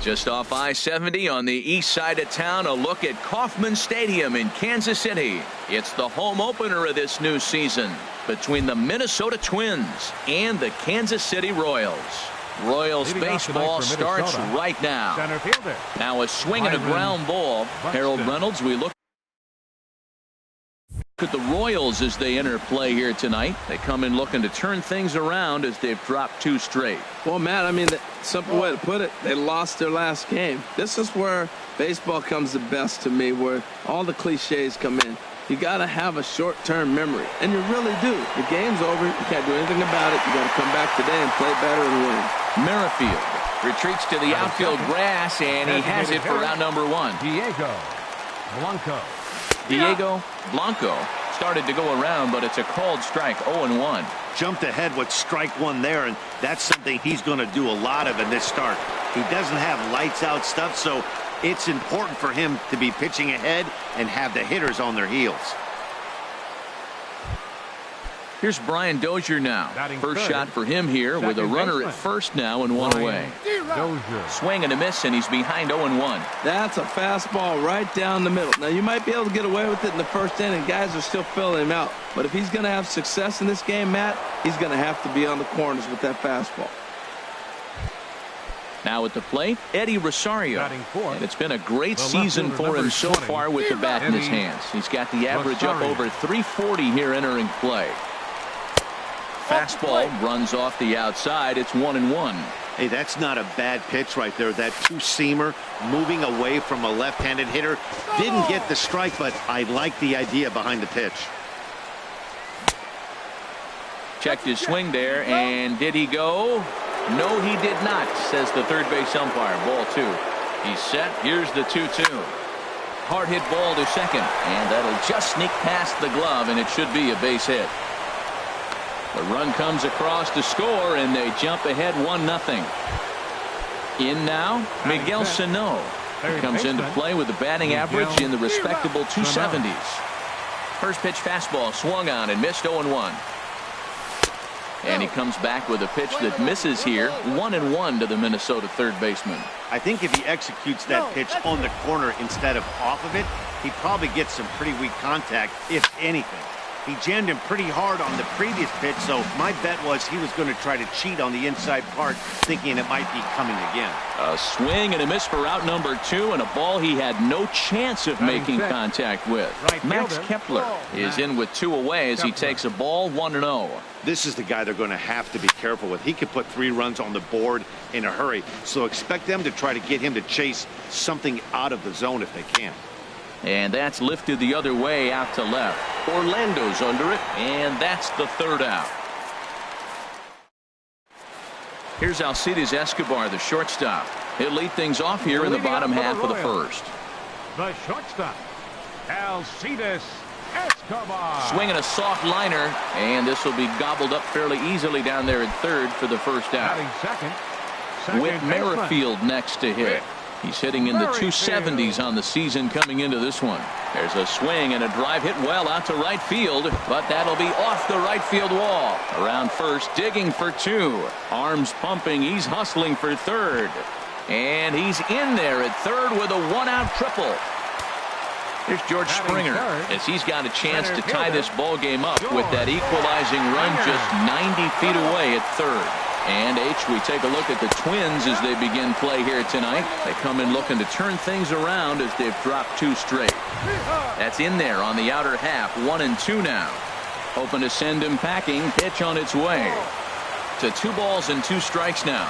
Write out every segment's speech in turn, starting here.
Just off I-70 on the east side of town, a look at Kauffman Stadium in Kansas City. It's the home opener of this new season between the Minnesota Twins and the Kansas City Royals. Royals baseball starts right now. Center fielder. Now a swing and a ground ball. Harold Reynolds, we look at the Royals as they enter play here tonight. They come in looking to turn things around as they've dropped 2 straight. Well, Matt, I mean, the simple way to put it, they lost their last game. This is where baseball comes the best to me, where all the cliches come in. You got to have a short-term memory, and you really do. The game's over. You can't do anything about it. You got to come back today and play better and win. Merrifield retreats to the outfield grass, and he has it for out number 1. Diego Blanco started to go around, but it's a called strike. 0-1. Jumped ahead with strike 1 there, and that's something he's going to do a lot of in this start. He doesn't have lights out stuff, so it's important for him to be pitching ahead and have the hitters on their heels. Here's Brian Dozier now. First shot for him here with a runner at first now and 1 away. Swing and a miss, and he's behind 0-1. That's a fastball right down the middle. Now, you might be able to get away with it in the first inning. Guys are still filling him out. But if he's going to have success in this game, Matt, he's going to have to be on the corners with that fastball. Now at the plate, Eddie Rosario. And it's been a great season for him so far with the bat in his hands. He's got the average up over 340 here entering play. Fastball runs off the outside. It's 1-1. Hey, that's not a bad pitch right there. That 2-seamer moving away from a left-handed hitter. Didn't get the strike, but I like the idea behind the pitch. Checked his swing there, and did he go? No, he did not, says the third base umpire. Ball 2. He's set. Here's the 2-2. Hard hit ball to second, and that'll just sneak past the glove, and it should be a base hit. The run comes across to score, and they jump ahead 1-0. In now, Miguel Sano. He comes into play with a batting average in the respectable 270s. First pitch fastball swung on and missed. 0-1. And he comes back with a pitch that misses here. 1-1 to the Minnesota third baseman. I think if he executes that pitch on the corner instead of off of it, he probably gets some pretty weak contact, if anything. He jammed him pretty hard on the previous pitch, so my bet was he was going to try to cheat on the inside part, thinking it might be coming again. A swing and a miss for out number 2, and a ball he had no chance of making contact with. Max Kepler is in with 2 away as he takes a ball. 1-0. This is the guy they're going to have to be careful with. He could put 3 runs on the board in a hurry, so expect them to try to get him to chase something out of the zone if they can. And that's lifted the other way out to left. Orlando's under it, and that's the 3rd out. Here's Alcides Escobar, the shortstop. He'll lead things off here in the bottom half of the 1st. The shortstop, Alcides Escobar. Swinging a soft liner, and this will be gobbled up fairly easily down there at 3rd for the 1st out. Whit Merrifield next to hit. He's hitting in the 270s on the season coming into this one. There's a swing and a drive hit well out to right field, but that'll be off the right field wall. Around first, digging for 2. Arms pumping. He's hustling for 3rd. And he's in there at 3rd with a 1-out triple. Here's George Springer as he's got a chance to tie this ball game up with that equalizing run just 90 feet away at 3rd. And we take a look at the Twins as they begin play here tonight. They come in looking to turn things around as they've dropped 2 straight. That's in there on the outer half. 1-2 now. Hoping to send him packing. Pitch on its way. To 2 balls and 2 strikes now.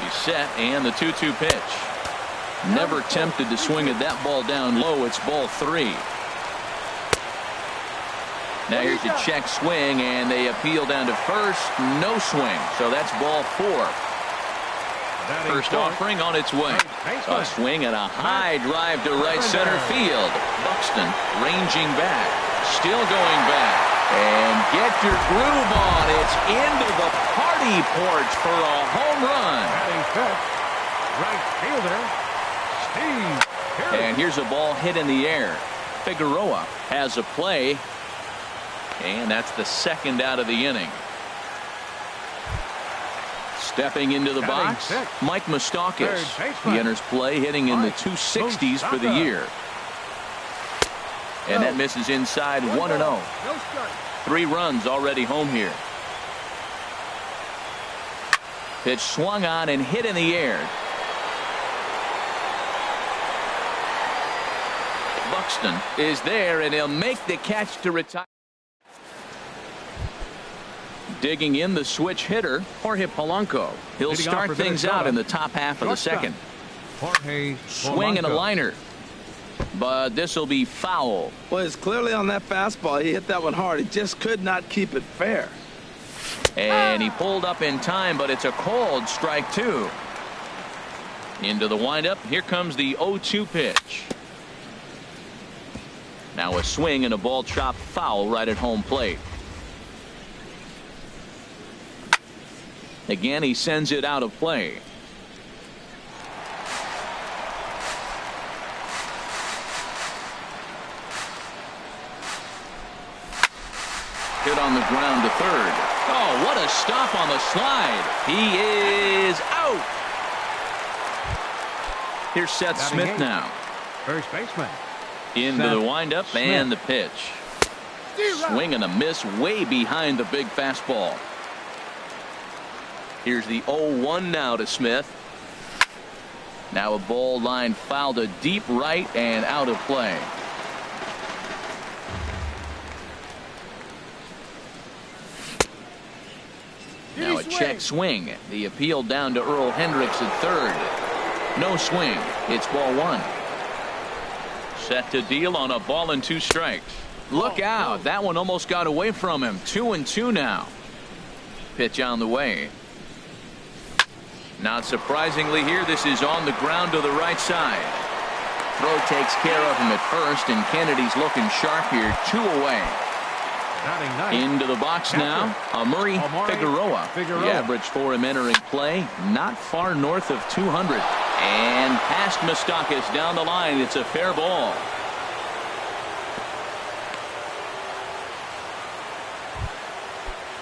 He's set, and the 2-2 pitch. Never tempted to swing at that ball down low. It's ball 3. Now here's a check swing, and they appeal down to first. No swing, so that's ball 4. First offering on its way. A swing and a high drive to right center field. Buxton ranging back, still going back, and get your groove on. It's into the party porch for a home run. Right fielder, Steve. And here's a ball hit in the air. Figueroa has a play. And that's the 2nd out of the inning. Stepping into the box, Mike Moustakas. He enters play hitting in the 260s for the year. And that misses inside 1-0. 3 runs already home here. Pitch swung on and hit in the air. Buxton is there, and he'll make the catch to retire. Digging in the switch hitter, Jorge Polanco. He'll start things out in the top half of the second. Swing and a liner. But this will be foul. Well, it's clearly on that fastball. He hit that one hard. He just could not keep it fair. And he pulled up in time, but it's a called strike 2. Into the windup. Here comes the 0-2 pitch. Now a swing and a ball chopped foul right at home plate. Again, he sends it out of play. Hit on the ground to third. Oh, what a stop on the slide. He is out. Here's Seth Smith now. First baseman. Into the windup and the pitch. Swing and a miss way behind the big fastball. Here's the 0-1 now to Smith. Now a ball line fouled to deep right and out of play. Now a check swing. The appeal down to Earl Hendricks at third. No swing. It's ball 1. Set to deal on a ball and 2 strikes. Look out. That one almost got away from him. 2-2 now. Pitch on the way. Not surprisingly here, this is on the ground to the right side. Throw takes care of him at first, and Kennedy's looking sharp here. 2 away. Into the box now, Amuri Figueroa. The average for him entering play, not far north of 200. And past Moustakas down the line. It's a fair ball.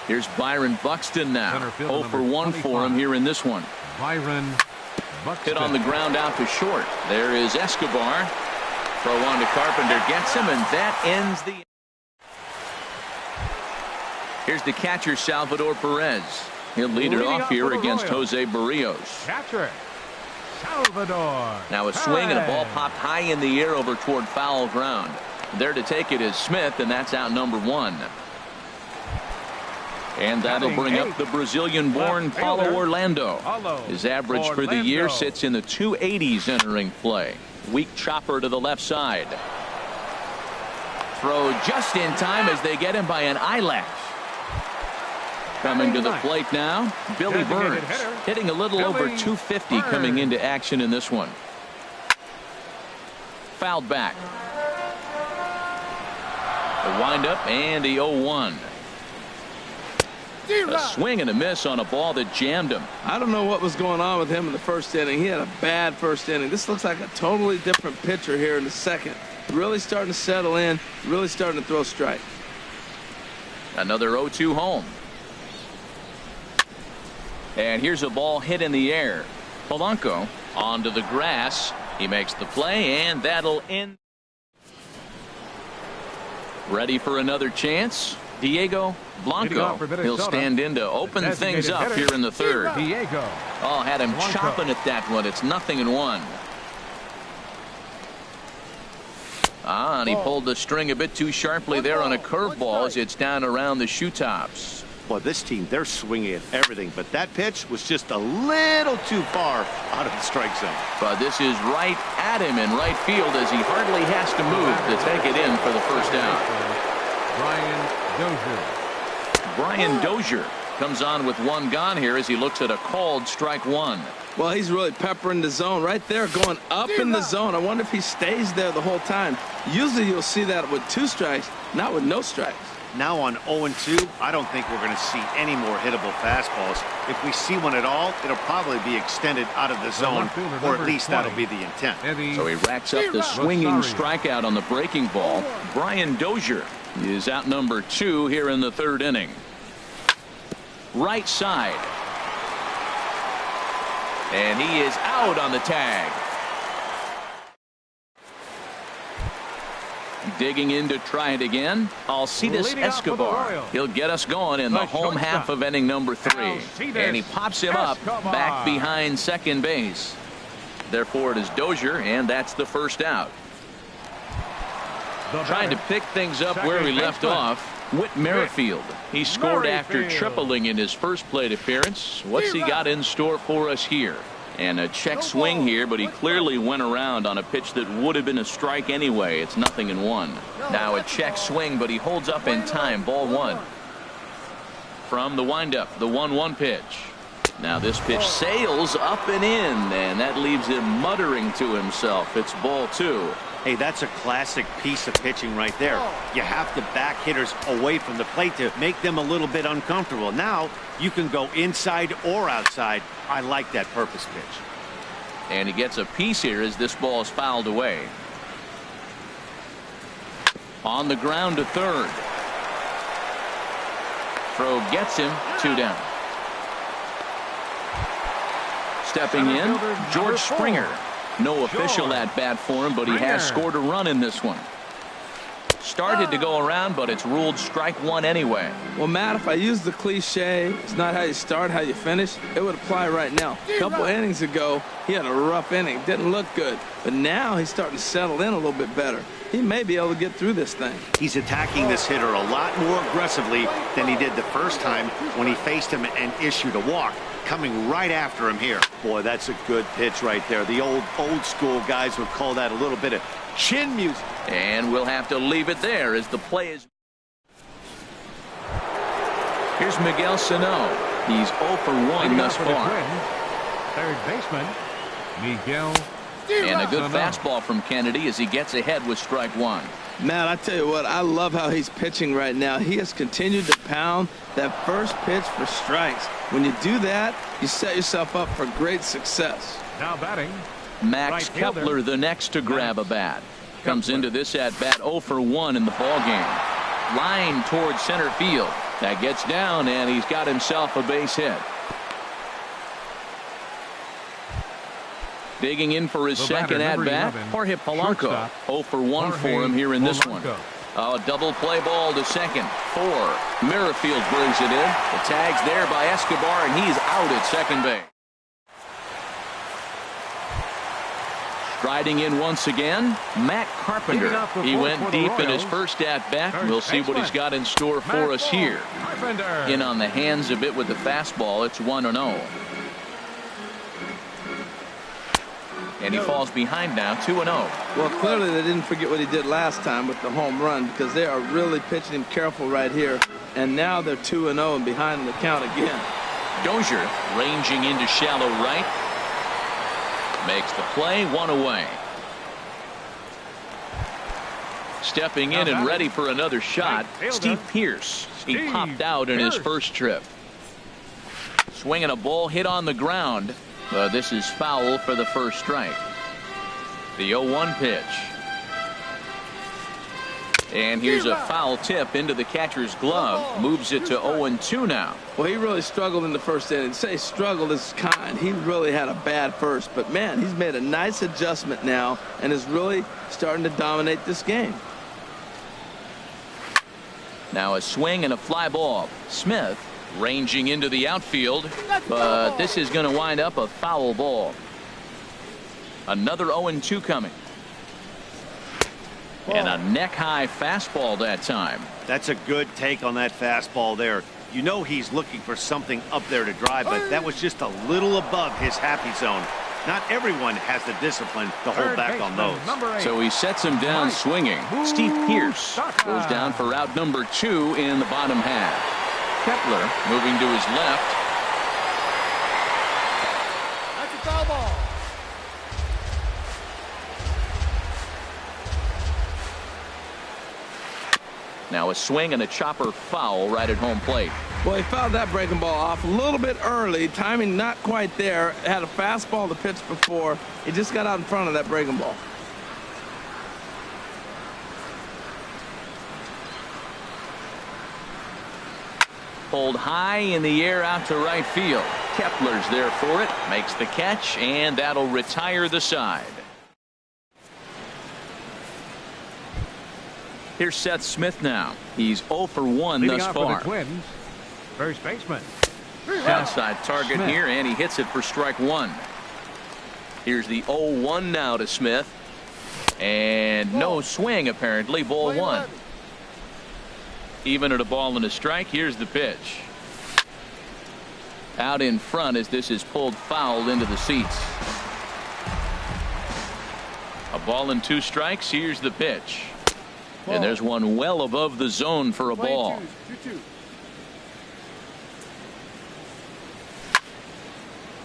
Here's Byron Buxton now. 0 for 1 for him here in this one. Byron Buxton. Hit on the ground out to short. There is Escobar. Throw on to Carpenter, gets him, and that ends the. Here's the catcher, Salvador Perez. He'll lead it off here against Jose Barrios. Catcher Salvador. Now a swing and a ball popped high in the air over toward foul ground. There to take it is Smith, and that's out number 1. And that'll bring up the Brazilian-born Paulo Orlando. His average for the year sits in the 280s entering play. Weak chopper to the left side. Throw just in time as they get him by an eyelash. Coming to the plate now, Billy Burns, hitting a little over 250 coming into action in this one. Fouled back. The windup and the 0-1. A swing and a miss on a ball that jammed him. I don't know what was going on with him in the first inning. He had a bad first inning. This looks like a totally different pitcher here in the second. Really starting to settle in, really starting to throw strikes. Another 0-2 home. And here's a ball hit in the air. Polanco onto the grass. He makes the play, and that'll end. Ready for another chance? Diego Blanco. He'll stand in to open things up here in the third. Diego. Oh, had him chopping at that one. It's 0-1. And he pulled the string a bit too sharply there on a curveball as it's down around the shoe tops. Well, this team, they're swinging at everything, but that pitch was just a little too far out of the strike zone. But this is right at him in right field as he hardly has to move to take it in for the first down. Brian Dozier comes on with 1 gone here as he looks at a called strike 1. Well, he's really peppering the zone right there, going up in the zone. I wonder if he stays there the whole time. Usually you'll see that with 2 strikes, not with no strikes. Now on 0-2, I don't think we're going to see any more hittable fastballs. If we see one at all, it'll probably be extended out of the zone, or at least that'll be the intent. So he racks up the swinging strikeout on the breaking ball. Brian Dozier is out number 2 here in the 3rd inning. Right side. And he is out on the tag. Digging in to try it again, Alcides Escobar. He'll get us going in the home half of inning number 3. And he pops him up back behind second base. Therefore, it is Dozier, and that's the first out. Trying to pick things up where we left off, Whit Merrifield. He scored after tripling in his first plate appearance. What's he got in store for us here? And a check swing here, but he clearly went around on a pitch that would have been a strike anyway. It's 0-1. Now a check swing, but he holds up in time. Ball 1. From the windup, the 1-1 pitch. Now this pitch sails up and in, and that leaves him muttering to himself. It's ball 2. Hey, that's a classic piece of pitching right there. You have to back hitters away from the plate to make them a little bit uncomfortable. Now you can go inside or outside. I like that purpose pitch. And he gets a piece here as this ball is fouled away. On the ground to third. Throw gets him. 2 down. Stepping in, George Springer. No official at bat for him, but he has scored a run in this one. Started to go around, but it's ruled strike 1 anyway. Well, Matt, if I use the cliche, it's not how you start, how you finish, it would apply right now. A couple innings ago, he had a rough inning. Didn't look good. But now he's starting to settle in a little bit better. He may be able to get through this thing. He's attacking this hitter a lot more aggressively than he did the first time when he faced him and issued a walk. Coming right after him here. Boy, that's a good pitch right there. The old school guys would call that a little bit of chin music. And we'll have to leave it there as the play is. Here's Miguel Sano. He's 0 for 1 thus far. Third baseman, Miguel. And a good fastball from Kennedy as he gets ahead with strike 1. Matt, I tell you what, I love how he's pitching right now. He has continued to pound that first pitch for strikes. When you do that, you set yourself up for great success. Now batting, Max right fielder. Kepler, the next to grab a bat. Comes into this at bat 0 for 1 in the ball game. Line towards center field. That gets down, and he's got himself a base hit. Digging in for his second at bat, Jorge Polanco. 0 for 1 for him here in this one. A double play ball to second. 4. Merrifield brings it in. The tag's there by Escobar, and he's out at second base. Striding in once again, Matt Carpenter. He went deep in his first at bat. We'll see what he's got in store for us here. In on the hands a bit with the fastball. It's 1-0. And he falls behind now, 2-0. Well, clearly they didn't forget what he did last time with the home run, because they are really pitching him careful right here. And now they're 2-0 and behind in the count again. Dozier ranging into shallow right. Makes the play, 1 away. Stepping in and ready for another shot, Steve Pearce. He popped out in his first trip. Swinging a ball hit on the ground. This is foul for the first strike. The 0-1 pitch. And here's a foul tip into the catcher's glove. Moves it to 0-2 now. Well, he really struggled in the first inning. Say struggled is kind. He really had a bad first. But, man, he's made a nice adjustment now and is really starting to dominate this game. Now a swing and a fly ball. Smith ranging into the outfield, but this is going to wind up a foul ball. Another 0-2 coming. And a neck-high fastball that time. That's a good take on that fastball there. You know he's looking for something up there to drive, but that was just a little above his happy zone. Not everyone has the discipline to hold back on those. So he sets him down swinging. Steve Pearce goes down for out number 2 in the bottom half. Kepler moving to his left. That's a foul ball. Now a swing and a chopper foul right at home plate. Well, he fouled that breaking ball off a little bit early. Timing not quite there. Had a fastball to pitch before. He just got out in front of that breaking ball. Pulled high in the air out to right field. Kepler's there for it, makes the catch, and that'll retire the side. Here's Seth Smith now. He's 0 for 1 Leading thus off far. for the Twins, first baseman. Outside target Smith. here, and he hits it for strike one. Here's the 0-1 now to Smith. And no swing, apparently. Ball one. Even at a ball and a strike, here's the pitch. Out in front as this is pulled foul into the seats. A ball and 2 strikes. Here's the pitch. And there's one well above the zone for a ball. 2-2.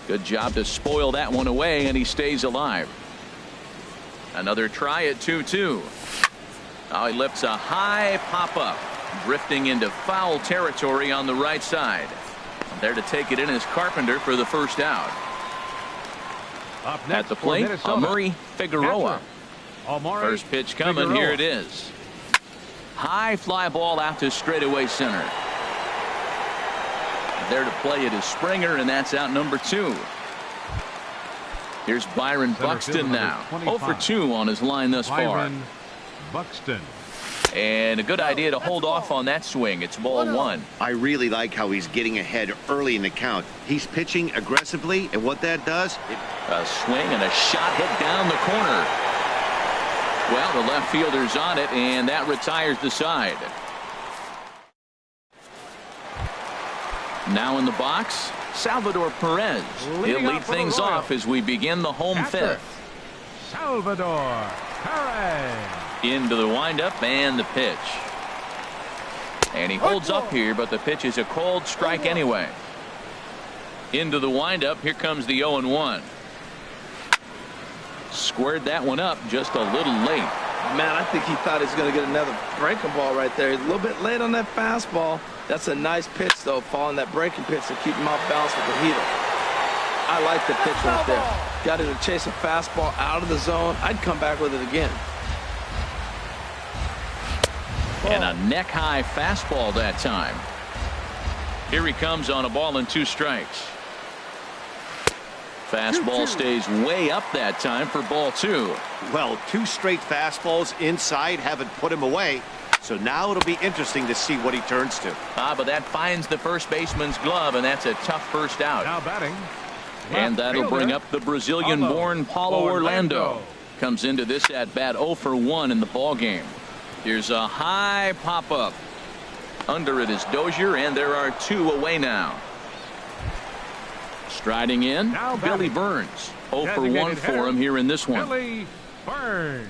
Good job to spoil that one away, and he stays alive. Another try at 2-2. Now he lifts a high pop-up, drifting into foul territory on the right side. There to take it in is Carpenter for the first out. Up At next the plate, Amuri Figueroa. First pitch coming. Figueroa. Here it is. High fly ball out to straightaway center. There to play it is Springer, and that's out number 2. Here's Byron Buxton now. 0 for 2 on his line thus far. Byron Buxton. And a good idea to hold off on that swing. It's ball 1. I really like how he's getting ahead early in the count. He's pitching aggressively, and what that does, A swing and a shot hit down the corner. Well, the left fielder's on it, and that retires the side. Now in the box, Salvador Perez. He'll lead things off as we begin the home fifth. Salvador Perez. Into the windup and the pitch. And he holds up here, but the pitch is a cold strike anyway. Into the windup. Here comes the 0-1. Squared that one up just a little late. Man, I think he thought he was going to get another breaking ball right there. He's a little bit late on that fastball. That's a nice pitch, though, following that breaking pitch to keep him off balance with the heater. I like the pitch right there. Got him to chase a fastball out of the zone. I'd come back with it again. And a neck-high fastball that time. Here he comes on a ball and 2 strikes. Fastball stays way up that time for ball 2. well, 2 straight fastballs inside haven't put him away. So now it'll be interesting to see what he turns to. But that finds the first baseman's glove, and that's a tough first out. Now batting. And that'll bring up the Brazilian-born Paulo Orlando. Comes into this at-bat 0 for 1 in the ballgame. Here's a high pop-up. Under it is Dozier, and there are 2 away now. Striding in, Billy Burns. 0 for 1 for him here in this one. Billy Burns.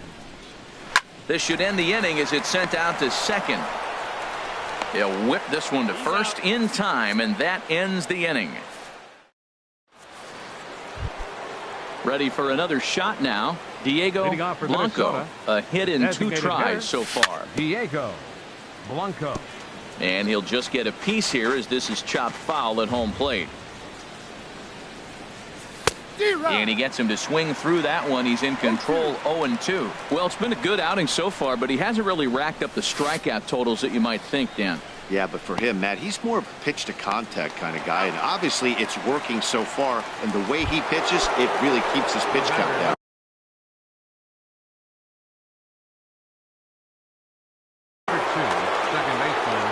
This should end the inning as it's sent out to second. He'll whip this one to first in time, and that ends the inning. Ready for another shot now. Diego Blanco. A hit in 2 tries so far. Diego Blanco. And he'll just get a piece here as this is chopped foul at home plate. And he gets him to swing through that one. He's in control 0-2. Well, it's been a good outing so far, but he hasn't really racked up the strikeout totals that you might think, Dan. Yeah, but for him, Matt, he's more of a pitch to contact kind of guy, and obviously it's working so far, and the way he pitches, it really keeps his pitch count down. Second baseman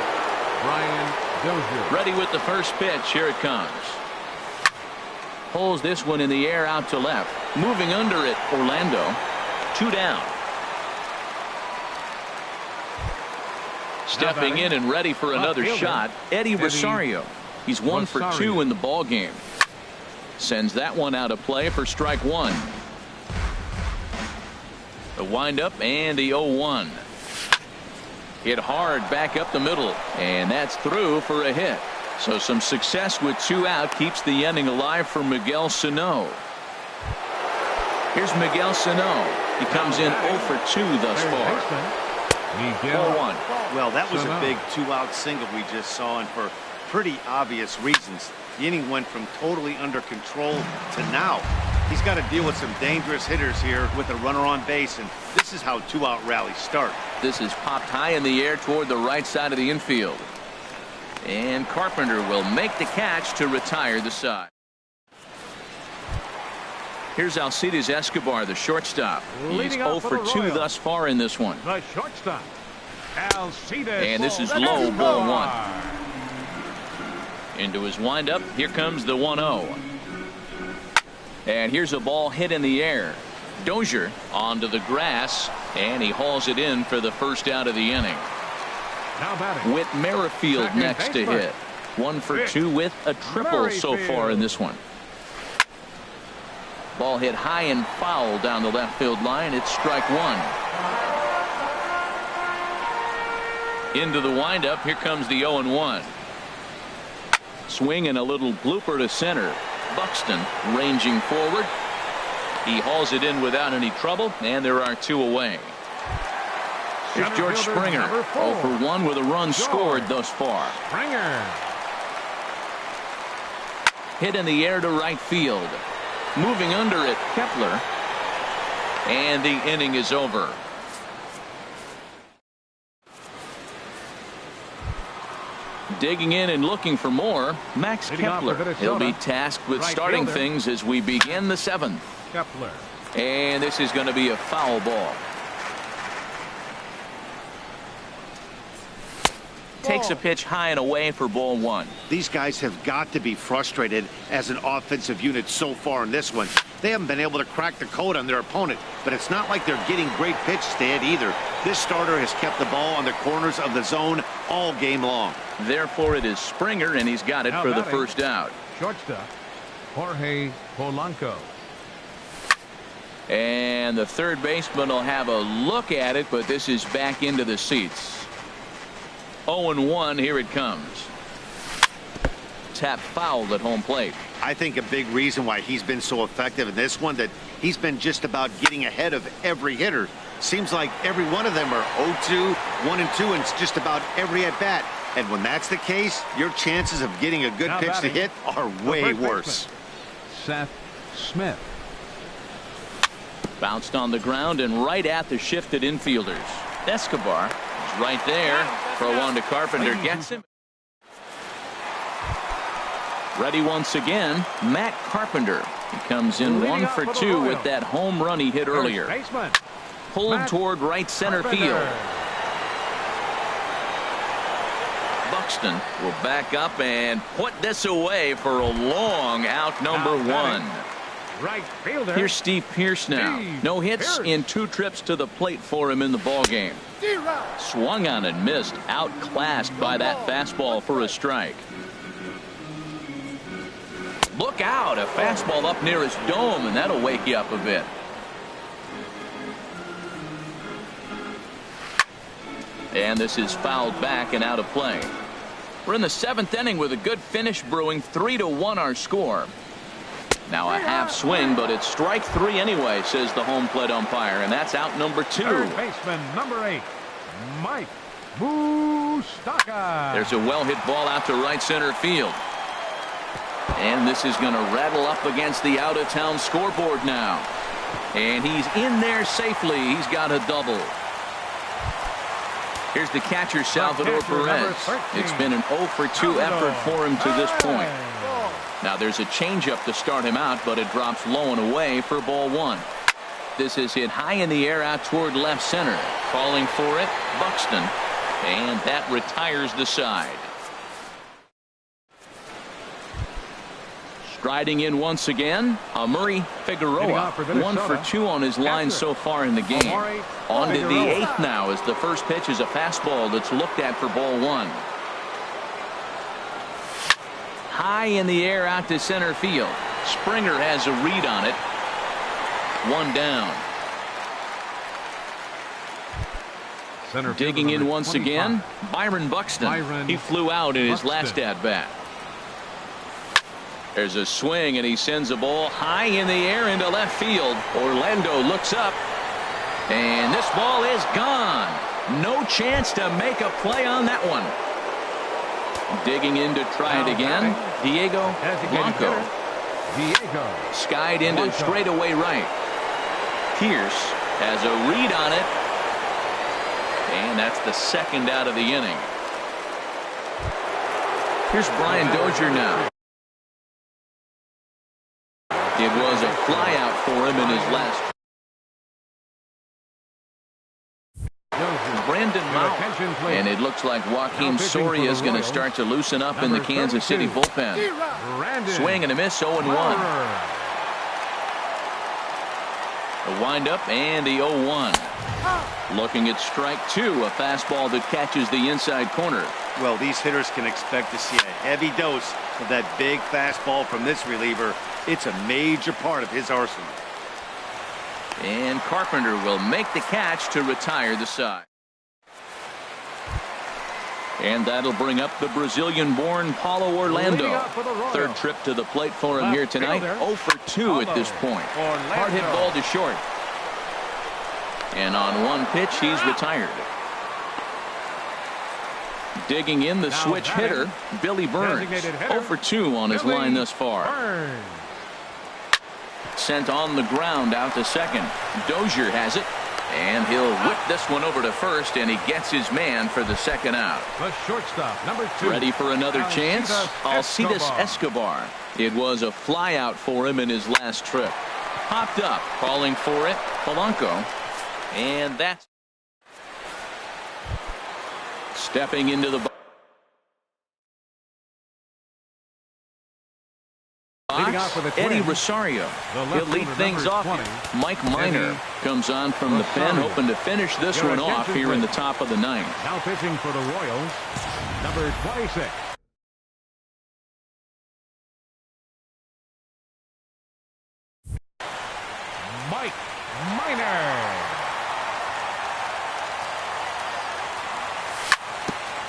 Brian Dozier. Ready with the first pitch. Here it comes. Pulls this one in the air out to left. Moving under it, Orlando. 2 down. Stepping in and ready for another shot, Eddie Rosario. He's 1 for 2 in the ball game. Sends that one out of play for strike 1. The windup and the 0-1. Hit hard back up the middle, and that's through for a hit. So some success with 2 out keeps the inning alive for Miguel Sano. Here's Miguel Sano. He comes in 0 for 2 thus far. 4-1. Well, that was a big 2-out single we just saw, and for pretty obvious reasons. The inning went from totally under control to now. He's got to deal with some dangerous hitters here with a runner on base, and this is how 2-out rallies start. This is popped high in the air toward the right side of the infield. And Carpenter will make the catch to retire the side. Here's Alcides Escobar, the shortstop. He's 0 for 2 thus far in this one. The shortstop, Alcides. And this is low, ball 1. Into his windup. Here comes the 1-0. And here's a ball hit in the air. Dozier onto the grass, and he hauls it in for the first out of the inning. Now batting, With Merrifield second next to baseman. hit. 1 for 2 with a triple so far in this one. Ball hit high and foul down the left field line. It's strike 1. Into the windup. Here comes the 0-1. Swing and a little blooper to center. Buxton ranging forward. He hauls it in without any trouble, and there are 2 away. Here's George Springer, 0 for 1 with a run scored thus far. Springer. Hit in the air to right field. Moving under it, Kepler. And the inning is over. Digging in and looking for more, Max Kepler. He'll be tasked with starting things as we begin the 7th. Kepler. And this is going to be a foul ball. Takes a pitch high and away for ball 1. These guys have got to be frustrated as an offensive unit so far in this one. They haven't been able to crack the code on their opponent, but it's not like they're getting great pitches to hit either. This starter has kept the ball on the corners of the zone all game long. Therefore, it is Springer, and he's got it for the first out. Shortstop, Jorge Polanco. And the third baseman will have a look at it, but this is back into the seats. 0-1, here it comes. Tap fouled at home plate. I think a big reason why he's been so effective in this one, that he's been just about getting ahead of every hitter. Seems like every one of them are 0-2, 1-2, and it's just about every at bat. And when that's the case, your chances of getting a good pitch to hit are way worse. Seth Smith. Bounced on the ground and right at the shifted infielders. Escobar is right there. Throw on to Carpenter. Gets him. Ready once again, Matt Carpenter. He comes in 1 for 2 with that home run he hit earlier. Pulled toward right center field. Buxton will back up and put this away for a long out, number 1. Right fielder. Here's Steve Pearce now. No hits in 2 trips to the plate for him in the ballgame. Swung on and missed, outclassed by that fastball for a strike. Look out, a fastball up near his dome, and that'll wake you up a bit. And this is fouled back and out of play. We're in the 7th inning with a good finish brewing. 3-1 our score. Now a half swing, but it's strike 3 anyway, says the home plate umpire, and that's out number 2. Third baseman, number 8, Mike Moustakas. There's a well-hit ball out to right center field. And this is going to rattle up against the out-of-town scoreboard now. And he's in there safely. He's got a double. Here's the catcher, Salvador Perez. It's been an 0 for 2 effort for him to this point. Now there's a changeup to start him out, but it drops low and away for ball 1. This is hit high in the air out toward left center. Calling for it, Buxton. And that retires the side. Striding in once again, Murray Figueroa. 1 for 2 on his line so far in the game. On to the 8th now as the first pitch is a fastball that's looked at for ball 1. High in the air out to center field. Springer has a read on it. 1 down. Digging in once again, Byron Buxton. He flew out in his last at-bat. There's a swing, and he sends a ball high in the air into left field. Orlando looks up, and this ball is gone. No chance to make a play on that one. Digging in to try it again, Diego Blanco. Skied into straightaway right. Pierce has a read on it, and that's the 2nd out of the inning. Here's Brian Dozier now. It was a flyout for him in his last. Brandon Mount. And it looks like Joaquin Soria is going to start to loosen up in the Kansas City bullpen. Swing and a miss, 0-1. A windup and the 0-1. Looking at strike two, a fastball that catches the inside corner. Well, these hitters can expect to see a heavy dose of that big fastball from this reliever. It's a major part of his arsenal. And Carpenter will make the catch to retire the side. And that'll bring up the Brazilian-born Paulo Orlando. Third trip to the plate for him here tonight. 0 for 2 at this point. Hard hit ball to short. And on one pitch, he's retired. Digging in the switch hitter, Billy Burns. 0 for 2 on his line thus far. Sent on the ground out to second. Dozier has it. And he'll whip this one over to first, and he gets his man for the second out. The shortstop, number 2. Ready for another chance? Alcides Escobar. It was a flyout for him in his last trip. Popped up, calling for it, Polanco. And that's stepping into the box. Eddie Rosario. He'll lead things off. Mike Minor comes on from the pen, hoping to finish this one off here in the top of the ninth. Now pitching for the Royals, number 26. Mike Minor.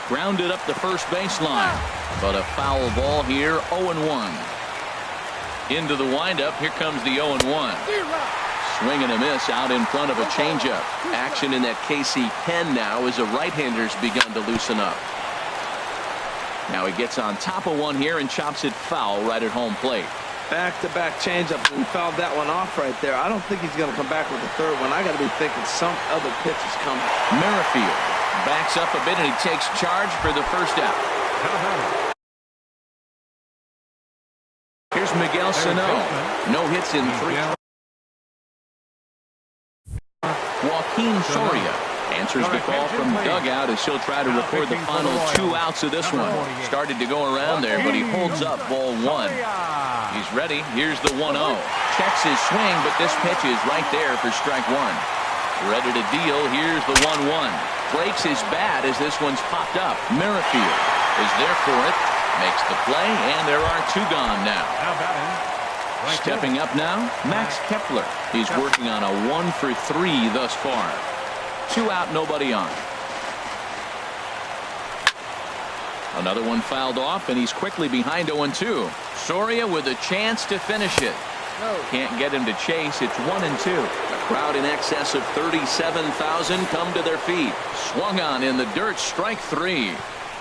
Grounded up the first baseline, but a foul ball here, 0-1. Into the windup, here comes the 0-1. Swing and a miss out in front of a changeup. Action in that KC pen now as the right-hander's begun to loosen up. Now he gets on top of one here and chops it foul right at home plate. Back-to-back changeup and fouled that one off right there. I don't think he's going to come back with the third one. I got to be thinking some other pitch is coming. Merrifield backs up a bit and he takes charge for the first out. Here's Miguel Sano. No hits in 3. Joaquin Soria answers the call from dugout as he'll try to record the final 2 outs of this one. Started to go around there, but he holds up ball 1. He's ready. Here's the 1-0. Checks his swing, but this pitch is right there for strike 1. Ready to deal. Here's the 1-1. Breaks his bat as this one's popped up. Merrifield is there for it. Makes the play, and there are 2 gone now. Stepping up now, Max Kepler. He's working on a 1 for 3 thus far. 2 out, nobody on. Another one fouled off, and he's quickly behind 0-2. Soria with a chance to finish it. Can't get him to chase. It's 1-2. A crowd in excess of 37,000 come to their feet. Swung on in the dirt, strike 3.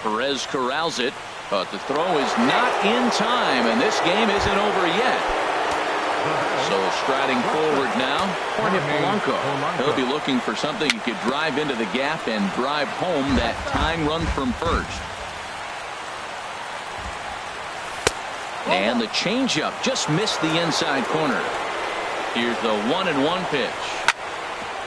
Perez corrals it, but the throw is not in time, and this game isn't over yet. So striding forward now, Jorge Polanco. He'll be looking for something he could drive into the gap and drive home that tying run from first. And the changeup just missed the inside corner. Here's the 1-1 pitch.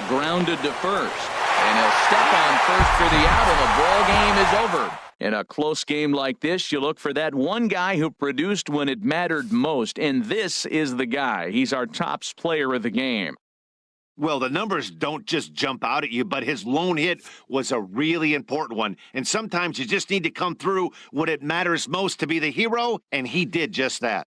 Grounded to first. And he'll step on first for the out, and the ball game is over. In a close game like this, you look for that one guy who produced when it mattered most, and this is the guy. He's our top player of the game. Well, the numbers don't just jump out at you, but his lone hit was a really important one. And sometimes you just need to come through when it matters most to be the hero, and he did just that.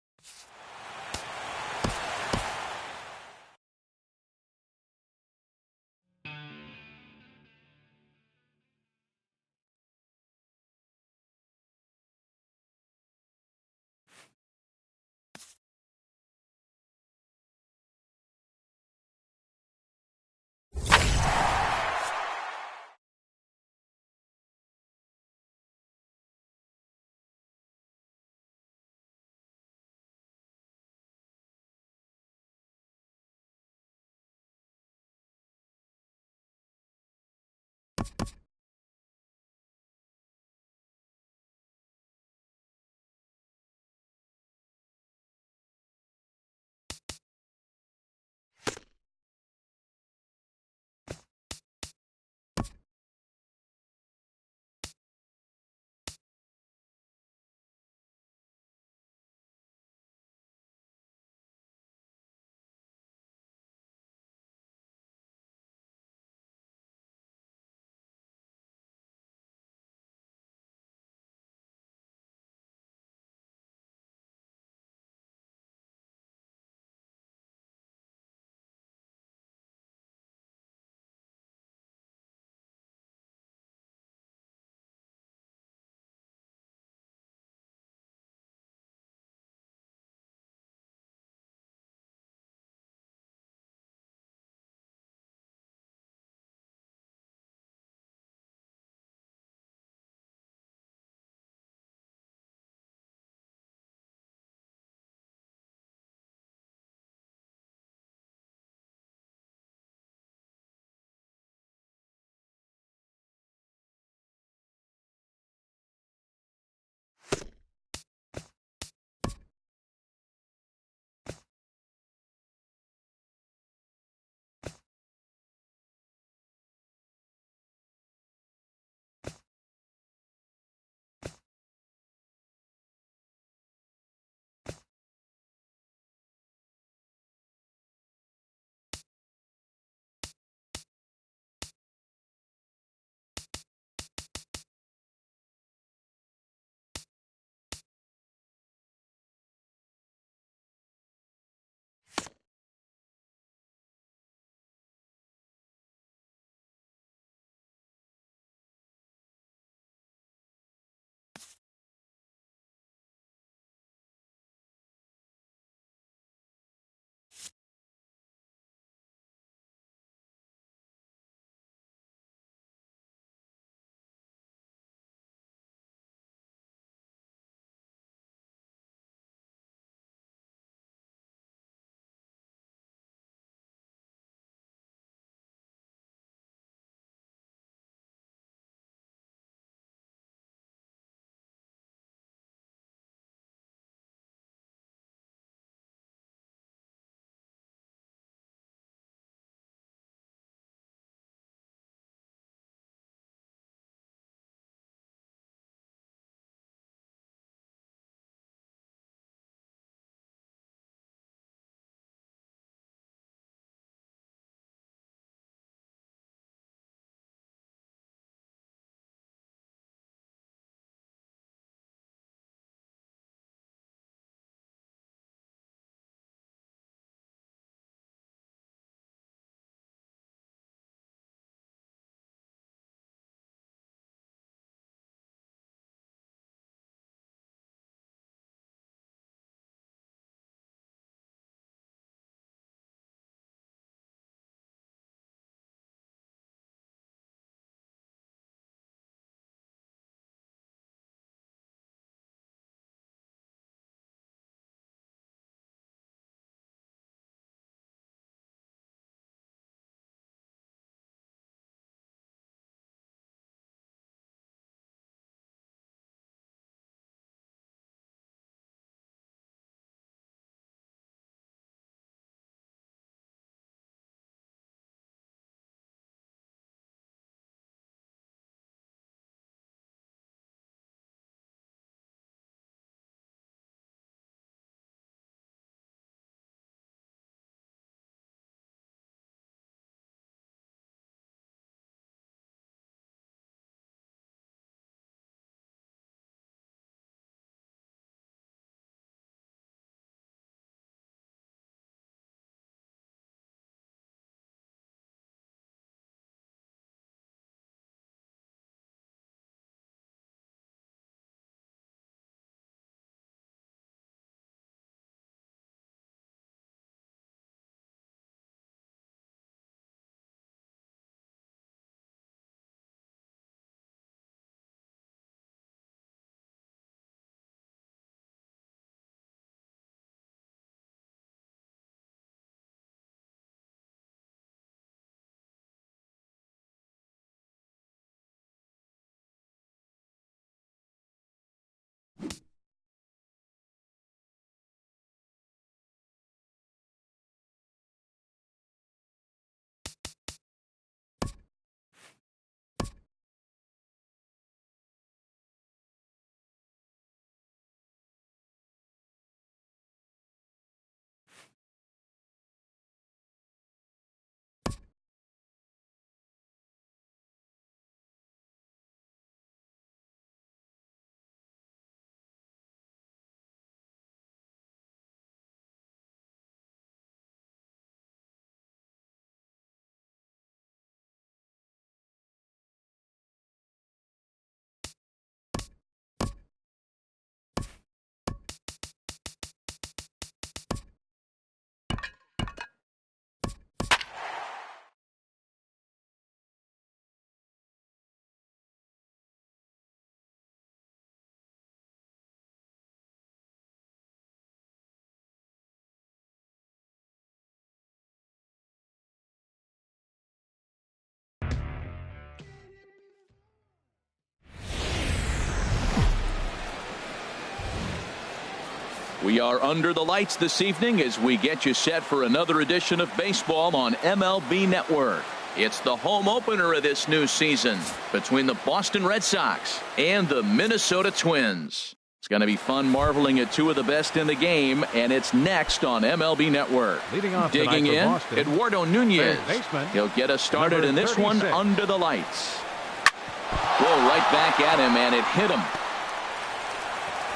We are under the lights this evening as we get you set for another edition of baseball on MLB Network. It's the home opener of this new season between the Boston Red Sox and the Minnesota Twins. It's going to be fun marveling at two of the best in the game, and it's next on MLB Network. Digging in, Boston, Eduardo Nunez. baseman, He'll get us started in this one under the lights. Whoa, right back at him, and it hit him.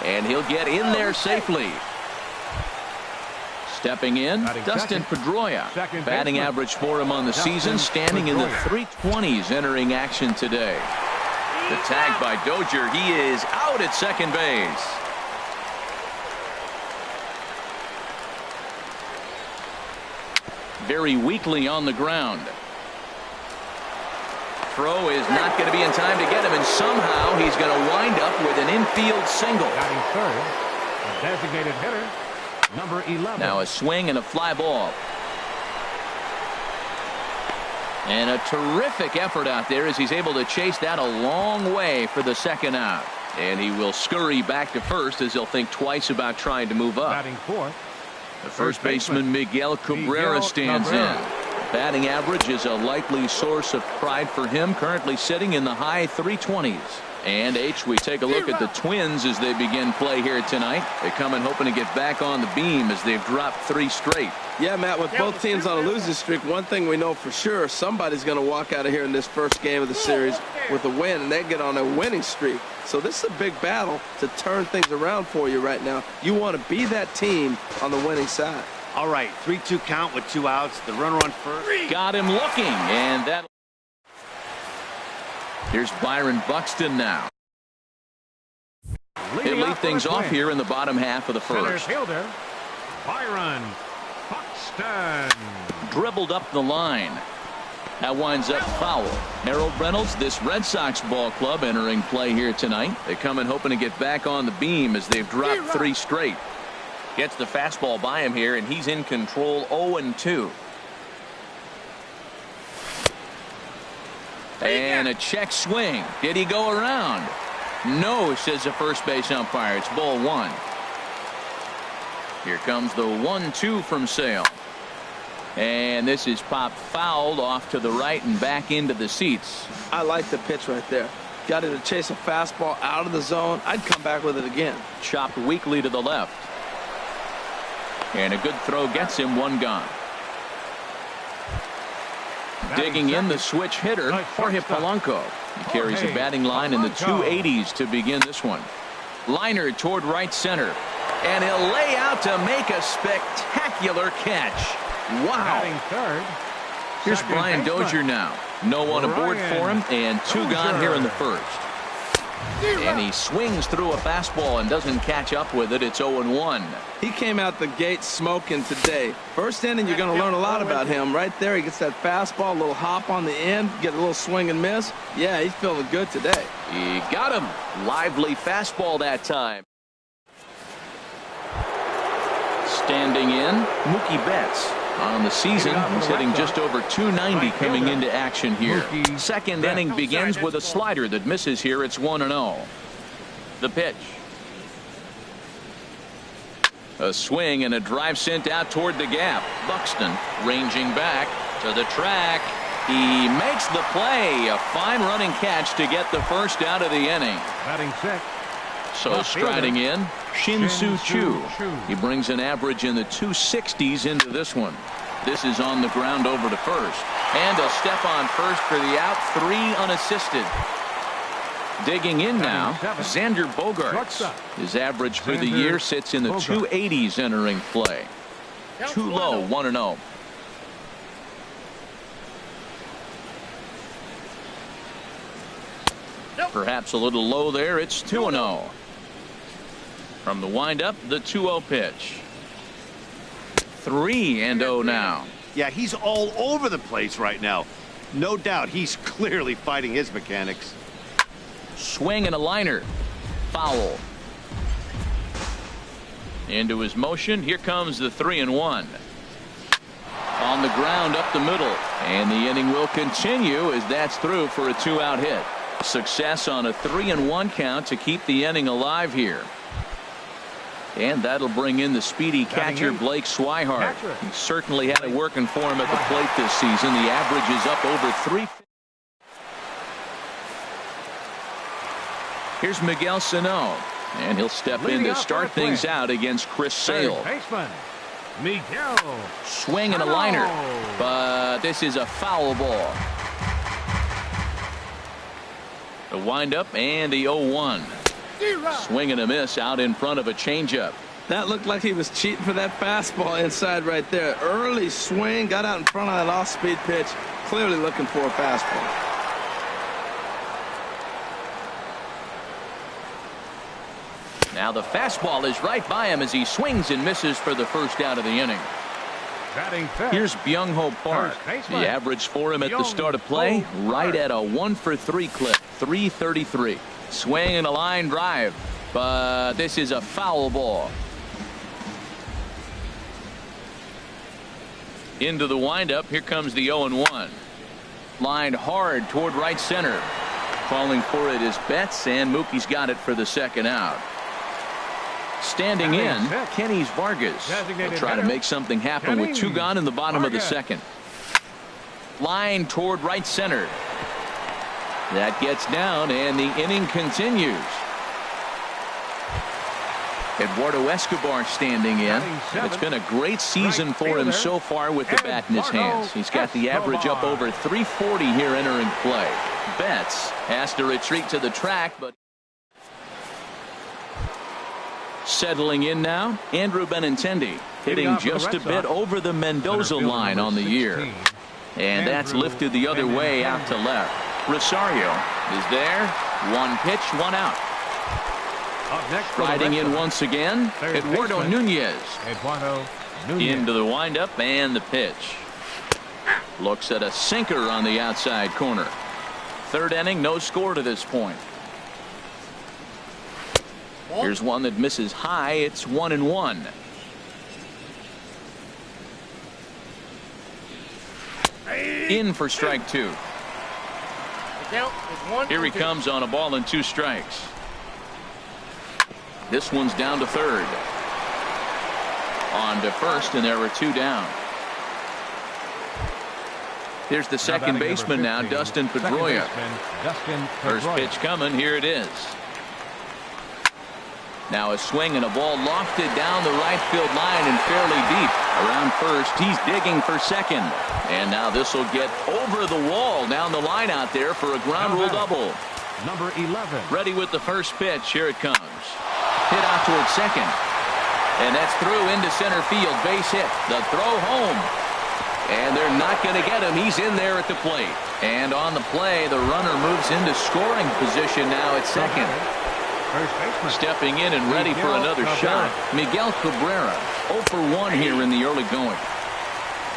And he'll get in there safely. Stepping in, Dustin Pedroia. Batting average for him on the season, standing in the 320s entering action today. The tag by Dozier. He is out at second base. Very weakly on the ground. Throw is not going to be in time to get him, and somehow he's going to wind up with an infield single. Batting third, a designated hitter, number 11. Now a swing and a fly ball. And a terrific effort out there as he's able to chase that a long way for the second out. And he will scurry back to first as he'll think twice about trying to move up. Batting fourth, The first baseman Miguel Cabrera stands in. Batting average is a likely source of pride for him, currently sitting in the high 320s. And we take a look at the Twins as they begin play here tonight. They come in hoping to get back on the beam as they've dropped 3 straight. Yeah, Matt, with both teams on a losing streak, one thing we know for sure, somebody's going to walk out of here in this first game of the series with a win, and they get on a winning streak. So this is a big battle to turn things around for you right now. You want to be that team on the winning side. All right, 3-2 count with 2 outs. The runner on first. Got him looking, and that. Here's Byron Buxton now. He'll lead things off here in the bottom half of the first. Center fielder, Byron Buxton. Dribbled up the line. That winds up foul. Harold Reynolds, this Red Sox ball club entering play here tonight. They come in hoping to get back on the beam as they've dropped 3 straight. Gets the fastball by him here, and he's in control 0-2. And a check swing. Did he go around? No, says the first base umpire. It's ball 1. Here comes the 1-2 from Sale. And this is popped fouled off to the right and back into the seats. I like the pitch right there. Got it to chase a fastball out of the zone. I'd come back with it again. Chopped weakly to the left. And a good throw gets him 1 gone. Digging in, the switch hitter, Jorge Polanco. He carries a batting line in the 280s to begin this one. Liner toward right center. And he'll lay out to make a spectacular catch. Wow. Here's Brian Dozier now. No one aboard for him, and 2 gone here in the first. And he swings through a fastball and doesn't catch up with it. It's 0-1. He came out the gate smoking today. First inning, you're going to learn a lot about him. Right there, he gets that fastball, a little hop on the end, get a little swing and miss. Yeah, he's feeling good today. He got him. Lively fastball that time. Standing in, Mookie Betts. On the season, he's hitting just over 290 coming into action here. Second inning begins with a slider that misses here. It's 1-0. The pitch. A swing and a drive sent out toward the gap. Buxton ranging back to the track. He makes the play. A fine running catch to get the first out of the inning. Batting 6. So striding in, Shin-Soo Choo. He brings an average in the 260s into this one. This is on the ground over to first. And a step on first for the out, 3 unassisted. Digging in now, Xander Bogaerts. His average for the year sits in the 280s entering play. Too low, 1-0. Perhaps a little low there. It's 2-0. From the windup, the 2-0 pitch. 3-0 now. Yeah, he's all over the place right now. No doubt he's clearly fighting his mechanics. Swing and a liner. Foul. Into his motion. Here comes the 3-1. On the ground up the middle. And the inning will continue as that's through for a 2-out hit. Success on a 3-1 count to keep the inning alive here. And that'll bring in the speedy catcher, Blake Swihart. He certainly had it working for him at the plate this season. The average is up over 3. Here's Miguel Sano. And he'll step in to start things out against Chris Sale. Miguel. Swing and a liner. But this is a foul ball. The windup and the 0-1. Swing and a miss out in front of a changeup. That looked like he was cheating for that fastball inside right there. Early swing, got out in front of that off-speed pitch. Clearly looking for a fastball. Now the fastball is right by him as he swings and misses for the first out of the inning. Here's Byung-Ho Park. The average for him at the start of play, right at a 1-for-3 clip, 333. Swing and a line drive, but this is a foul ball. Into the windup, here comes the 0-1. Lined hard toward right center. Calling for it is Betts, and Mookie's got it for the second out. Standing in, Kenny's Vargas. He'll try to make something happen with 2 gone in the bottom of the second. Line toward right center. That gets down, and the inning continues. Eduardo Escobar standing in. It's been a great season for him so far with the bat in his hands. He's got the average up over 340 here entering play. Betts has to retreat to the track, but settling in now, Andrew Benintendi hitting just a bit over the Mendoza line on the year. And that's lifted the other way out to left. Rosario is there. 1 pitch, 1 out. Riding in once again, Eduardo Nunez. Into the windup and the pitch. Looks at a sinker on the outside corner. 3rd inning, no score to this point. Here's one that misses high. It's 1-1. In for strike 2. Here he comes on a ball and 2 strikes. This one's down to 3rd. On to 1st, and there were 2 down. Here's the second baseman now, Dustin Pedroia. First pitch coming. Here it is. Now a swing and a ball lofted down the right field line and fairly deep. Around first, he's digging for second. And now this will get over the wall down the line out there for a ground rule double. Number 11. Ready with the first pitch. Here it comes. Hit out towards second. And that's through into center field. Base hit. The throw home. And they're not going to get him. He's in there at the plate. And on the play, the runner moves into scoring position now at second. Stepping in and ready for another shot, Miguel Cabrera. 0 for 1 here in the early going.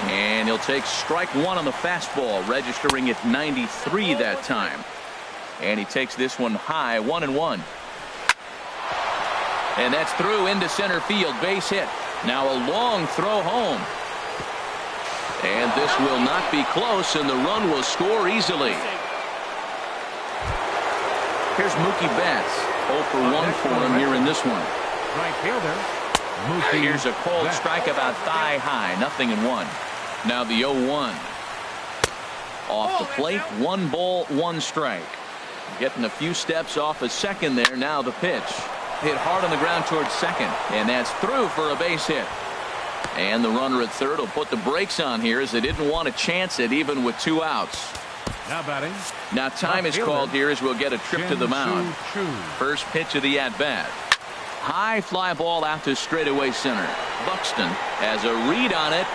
And he'll take strike 1 on the fastball, registering at 93 that time. And he takes this one high, 1-1. And that's through into center field, base hit. Now a long throw home. And this will not be close, and the run will score easily. Here's Mookie Betts. 0 for 1 for him here in this one. Right fielder. Here's a cold strike about thigh high. 0-1. Now the 0-1. Off the plate. 1 ball, 1 strike. Getting a few steps off a second there. Now the pitch. Hit hard on the ground towards second. And that's through for a base hit. And the runner at third will put the brakes on here as they didn't want to chance it even with 2 outs. Now batting. Now time is called here as we'll get a trip to the mound. First pitch of the at-bat. High fly ball out to straightaway center. Buxton has a read on it,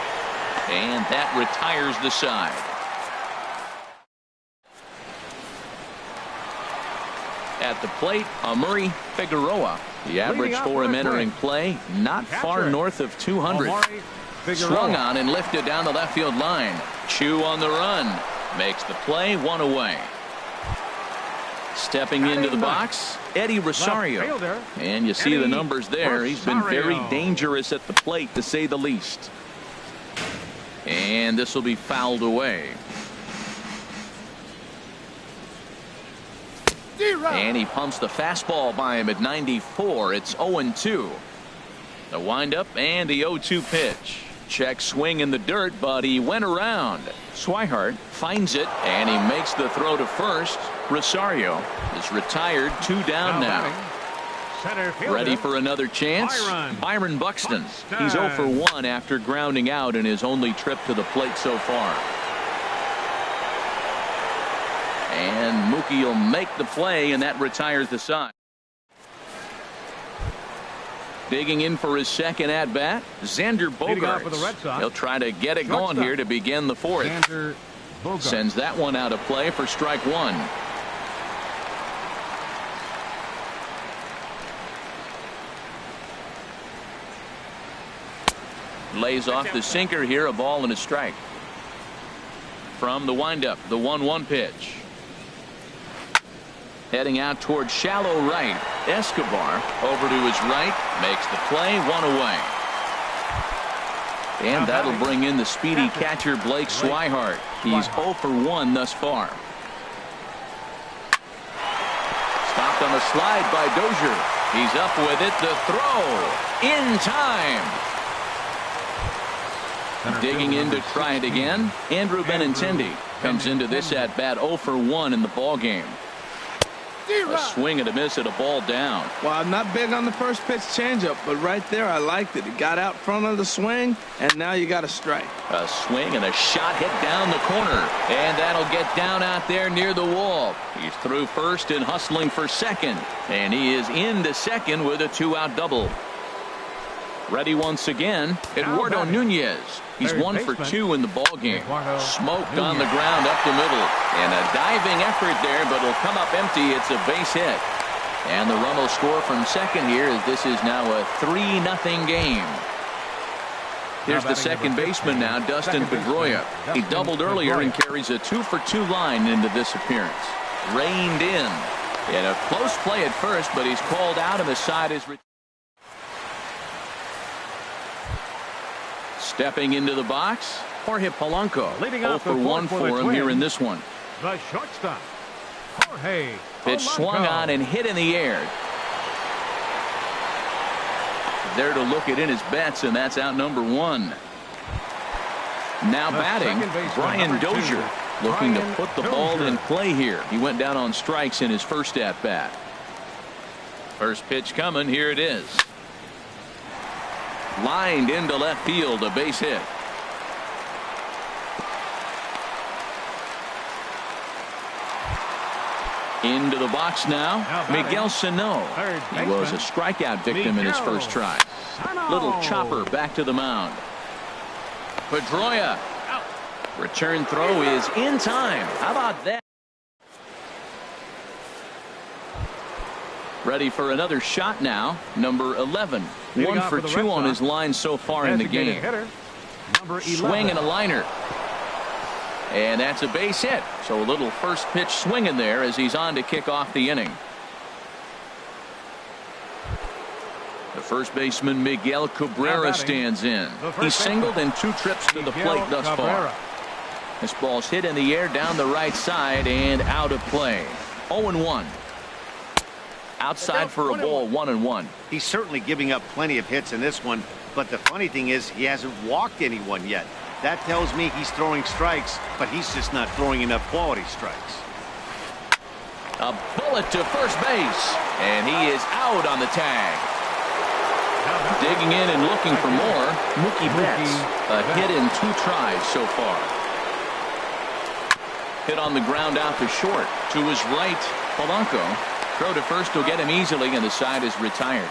and that retires the side. At the plate, Amuri Figueroa. The average for him entering play, not far north of 200. Swung on and lifted down the left field line. Chu on the run. Makes the play, 1 away. Stepping into the box, Eddie Rosario. And you see the numbers there. He's been very dangerous at the plate, to say the least. And this will be fouled away. And he pumps the fastball by him at 94. It's 0-2. The windup and the 0-2 pitch. Check swing in the dirt, but he went around. Swihart finds it, and he makes the throw to first. Rosario is retired, 2 down now. Ready for another chance? Byron Buxton. He's 0 for 1 after grounding out in his only trip to the plate so far. And Mookie will make the play, and that retires the side. Digging in for his second at-bat, Xander Bogaerts. He'll try to get it going here to begin the fourth. Sends that one out of play for strike 1. Lays off the sinker here, a ball and a strike. From the windup, the 1-1 pitch. Heading out towards shallow right. Escobar over to his right, makes the play, 1 away. And that'll bring in the speedy catcher Blake Swihart. He's 0 for 1 thus far. Stopped on the slide by Dozier. He's up with it. The throw in time. Digging in to try it again. Andrew Benintendi comes into this at bat 0 for 1 in the ball game. A swing and a miss at a ball down. Well, I'm not big on the first pitch changeup, but right there I liked it. It got out front of the swing, and now you got a strike. A swing and a shot hit down the corner, and that'll get down out there near the wall. He's through first and hustling for second, and he is into second with a 2-out double. Ready once again, Eduardo Nunez. He's 1 for 2 in the ball game. Smoked on the ground up the middle. And a diving effort there, but it'll come up empty. It's a base hit. And the run will score from second here as this is now a 3-0 game. Here's the second baseman now, Dustin Pedroia. He doubled earlier and carries a 2 for 2 line into this appearance. Reined in. And a close play at first, but he's called out and the side is stepping into the box, Jorge Polanco. 0 for 1 for him here in this one. The shortstop, Jorge Pitch Polanco. swung on and hit in the air. There to look it in his bets, and that's out number 1. Now batting, Brian Dozier, looking to put the ball in play here. He went down on strikes in his first at-bat. First pitch coming, here it is. Lined into left field, a base hit. Into the box now, Miguel Sano. He was a strikeout victim in his first try. Little chopper back to the mound. Pedroia. Return throw is in time. How about that? Ready for another shot now. Number 11. 1 for 2 on his line so far in the game. Swing and a liner. And that's a base hit. So a little first pitch swing in there as he's on to kick off the inning. The first baseman Miguel Cabrera stands in. He's singled in 2 trips to the plate thus far. This ball's hit in the air down the right side and out of play. 0-1. Outside for a ball, 1-1. He's certainly giving up plenty of hits in this one, but the funny thing is he hasn't walked anyone yet. That tells me he's throwing strikes, but he's just not throwing enough quality strikes. A bullet to first base, and he is out on the tag. Digging in and looking for more, Mookie Betts. A hit in 2 tries so far. Hit on the ground out to short. To his right, Polanco. Throw to first will get him easily, and the side is retired.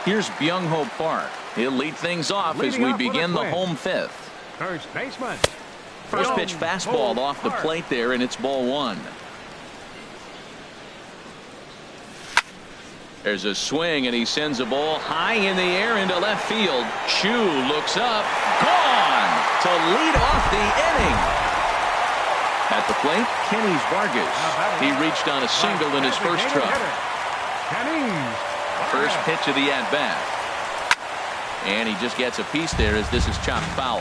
Here's Byung-Ho Park. He'll lead things off as we begin the home 5th. First baseman. First pitch fastball off the plate there, and it's ball 1. There's a swing, and he sends a ball high in the air into left field. Chu looks up. Gone to lead off the inning. At the plate, Kenny Vargas. He reached on a single in his first try. First pitch of the at-bat. And he just gets a piece there as this is chopped foul.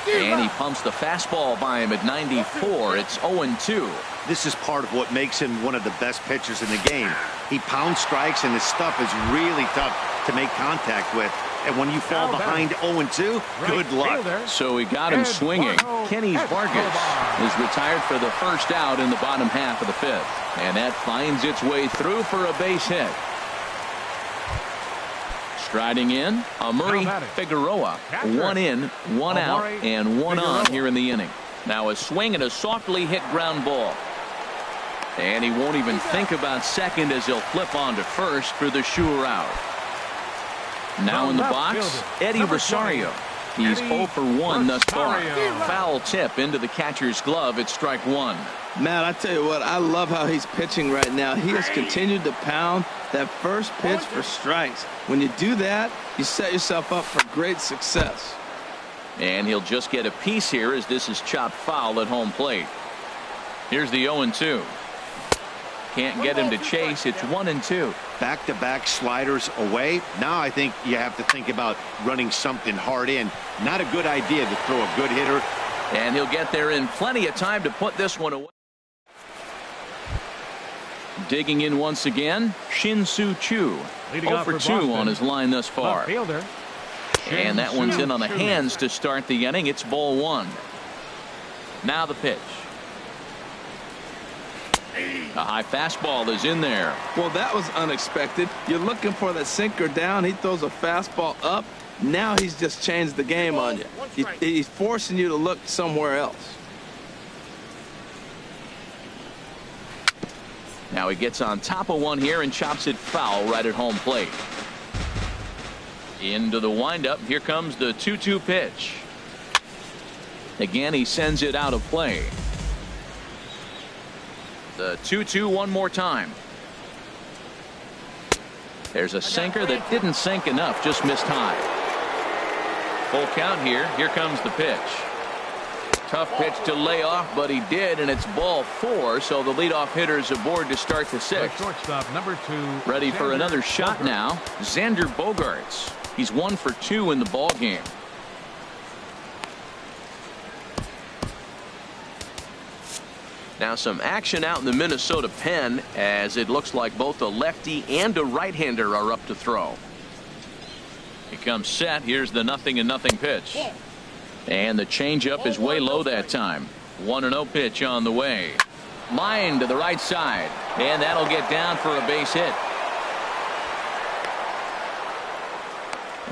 And he pumps the fastball by him at 94. It's 0-2. This is part of what makes him one of the best pitchers in the game. He pounds strikes, and his stuff is really tough to make contact with. And when you fall behind 0-2, good luck. So he got him swinging. Kenny Vargas is retired for the first out in the bottom half of the fifth. And that finds its way through for a base hit. Striding in, Amuri Figueroa. 1 in, 1 out, and 1 on here in the inning. Now a swing and a softly hit ground ball. And he won't even think about second as he'll flip on to first for the sure out. Now in the box, Eddie Rosario. He's 0 for 1 thus far. Foul tip into the catcher's glove at strike 1. Matt, I tell you what, I love how he's pitching right now. He has continued to pound that first pitch for strikes. When you do that, you set yourself up for great success. And he'll just get a piece here as this is chopped foul at home plate. Here's the 0-2. Can't get him to chase. It's 1-2. Back-to-back sliders away. Now I think you have to think about running something hard in. Not a good idea to throw a good hitter. And he'll get there in plenty of time to put this one away. Digging in once again, Shin-Soo Choo. 0 for 2 on his line thus far. And that one's in on the hands to start the inning. It's ball 1. Now the pitch. A high fastball is in there. Well, that was unexpected. You're looking for the sinker down. He throws a fastball up. Now he's just changed the game on you. He's forcing you to look somewhere else. Now he gets on top of one here and chops it foul right at home plate. Into the windup. Here comes the 2-2 pitch. Again, he sends it out of play. The 2-2 one more time. There's a sinker that didn't sink enough, just missed high. Full count here. Here comes the pitch. Tough pitch to lay off, but he did, and it's ball 4, so the leadoff hitter's aboard to start the 6th. Shortstop number 2. Ready for another shot now. Xander Bogaerts. He's 1 for 2 in the ball game. Now some action out in the Minnesota pen as it looks like both a lefty and a right-hander are up to throw. He comes set. Here's the 0-0 pitch. And the changeup is way low that time. 1-0 pitch on the way. Line to the right side. And that'll get down for a base hit.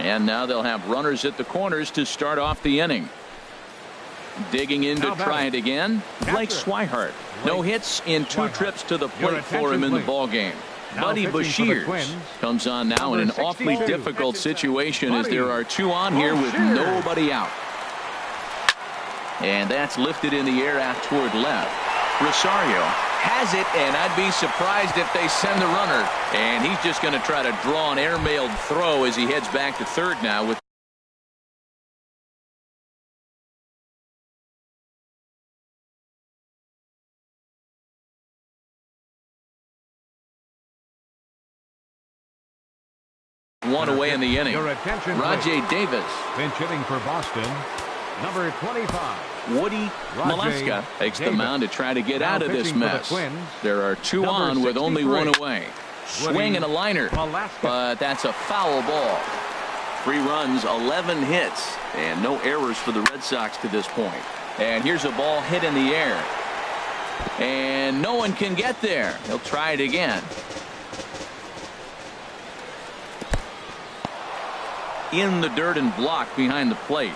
And now they'll have runners at the corners to start off the inning. Digging in to try it again, Blake Swihart. No hits in 2 trips to the plate for him in the ball game. Buddy Bashirs comes on now in an awfully difficult situation as there are 2 on here with nobody out. And that's lifted in the air out toward left. Rosario has it, and I'd be surprised if they send the runner. And he's just going to try to draw an airmailed throw as he heads back to third now with one away in the inning. Rajay Davis. Pinch hitting for Boston, number 25. Woody Molesca takes the mound to try to get out of this mess. There are 2 on with only 1 away. Swing and a liner, but that's a foul ball. 3 runs, 11 hits, and no errors for the Red Sox to this point. And here's a ball hit in the air. And no one can get there. He'll try it again. In the dirt and blocked behind the plate.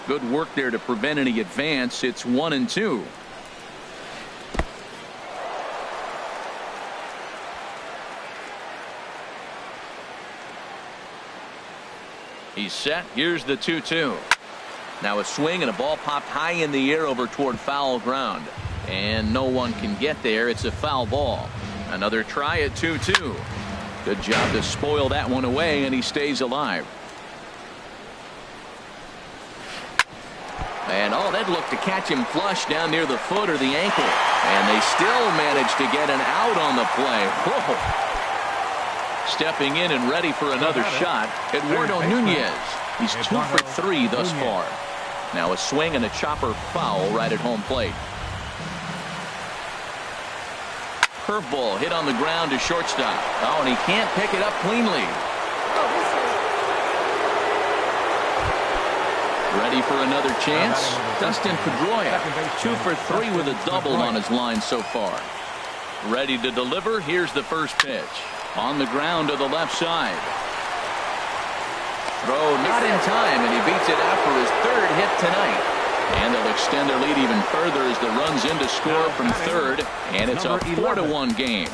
Good work there to prevent any advance. It's 1-2. He's set. Here's the 2-2. Now a swing and a ball popped high in the air over toward foul ground. And no one can get there. It's a foul ball. Another try at 2-2. Good job to spoil that one away, and he stays alive. And oh, that looked to catch him flush down near the foot or the ankle. And they still managed to get an out on the play. Whoa. Stepping in and ready for another shot, Eduardo Nunez. He's 2 for 3 thus far. Now a swing and a chopper foul right at home plate. Curveball hit on the ground to shortstop. Oh, and he can't pick it up cleanly. Ready for another chance? Dustin Pedroia, 2 for 3 with a double on his line so far. Ready to deliver. Here's the first pitch. On the ground to the left side. Throw not in time, and he beats it out for his 3rd hit tonight. And they'll extend their lead even further as the run's in to score from 3rd, and it's a 4-1 game.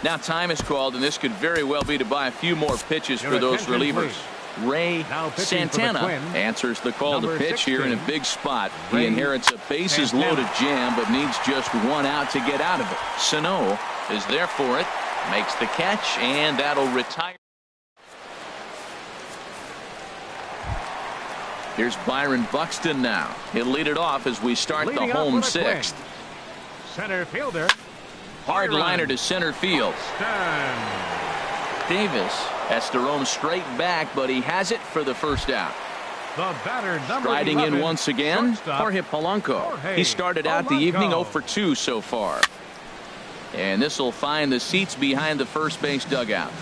Now time is called, and this could very well be to buy a few more pitches for those relievers. Ray Santana answers the call to pitch here in a big spot. He inherits a bases-loaded jam, but needs just 1 out to get out of it. Sano is there for it, makes the catch, and that'll retire. Here's Byron Buxton now. He'll lead it off as we start the home 6th. Center fielder. Hard liner to center field. Davis has to roam straight back, but he has it for the first out. The batter, number Striding 11, in once again, Jorge Polanco. He started out the evening 0 for 2 so far. And this will find the seats behind the first base dugout.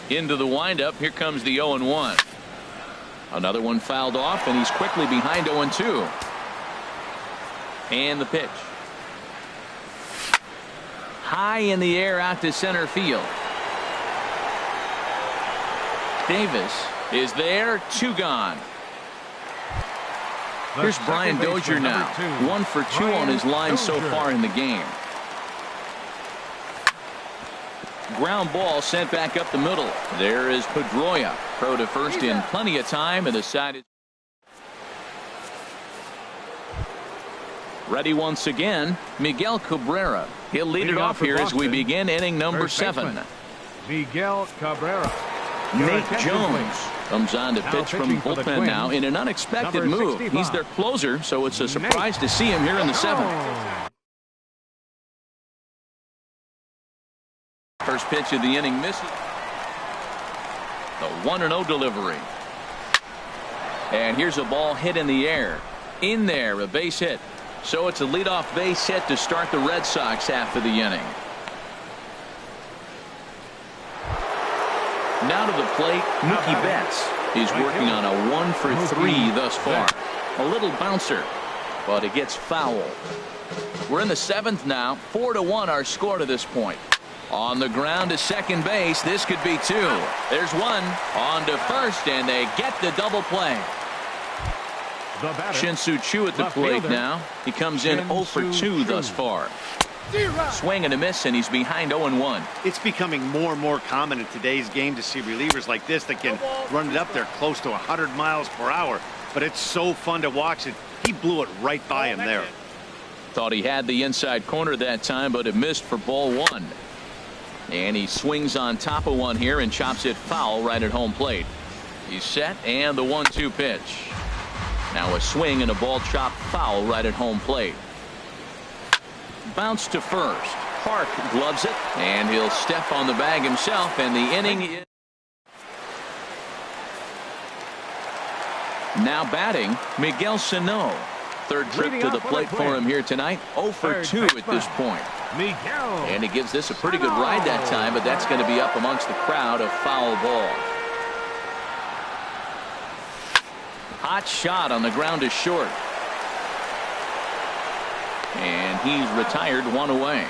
Into the windup, here comes the 0-1. Another one fouled off, and he's quickly behind 0-2. And the pitch. High in the air out to center field. Davis is there, 2 gone. Here's Brian Dozier now, 1 for 2 on his line so far in the game. Ground ball sent back up the middle. There is Pedroia, throw to first in plenty of time, and the side is ready once again. Miguel Cabrera. He'll lead it off here as we begin inning number 7. Miguel Cabrera. Nate Jones comes on to pitch from bullpen now in an unexpected move. He's their closer, so it's a surprise to see him here in the 7th. First pitch of the inning misses. The 1-0 delivery. And here's a ball hit in the air. In there, a base hit. So it's a leadoff base hit to start the Red Sox half of the inning. Now to the plate, Mookie Betts. He's working on a 1 for 3 thus far. A little bouncer, but it gets foul. We're in the 7th now. 4-1 our score to this point. On the ground to second base. This could be 2. There's 1 on to first, and they get the double play. Shin-Soo Choo at the plate now. He comes in 0 for 2 thus far. Swing and a miss, and he's behind 0-1. It's becoming more and more common in today's game to see relievers like this that can run it up there close to 100 miles per hour. But it's so fun to watch it. He blew it right by him there. Thought he had the inside corner that time, but it missed for ball 1. And he swings on top of one here and chops it foul right at home plate. He's set, and the 1-2 pitch. Now a swing and a ball chopped foul right at home plate. Bounce to first. Park gloves it, and he'll step on the bag himself, and the inning is now batting Miguel Sano. Third trip to the plate for him here tonight. 0 for 2 at this point. And he gives this a pretty good ride that time, but that's going to be up amongst the crowd. A foul ball. Hot shot on the ground is short. And he's retired, 1 away.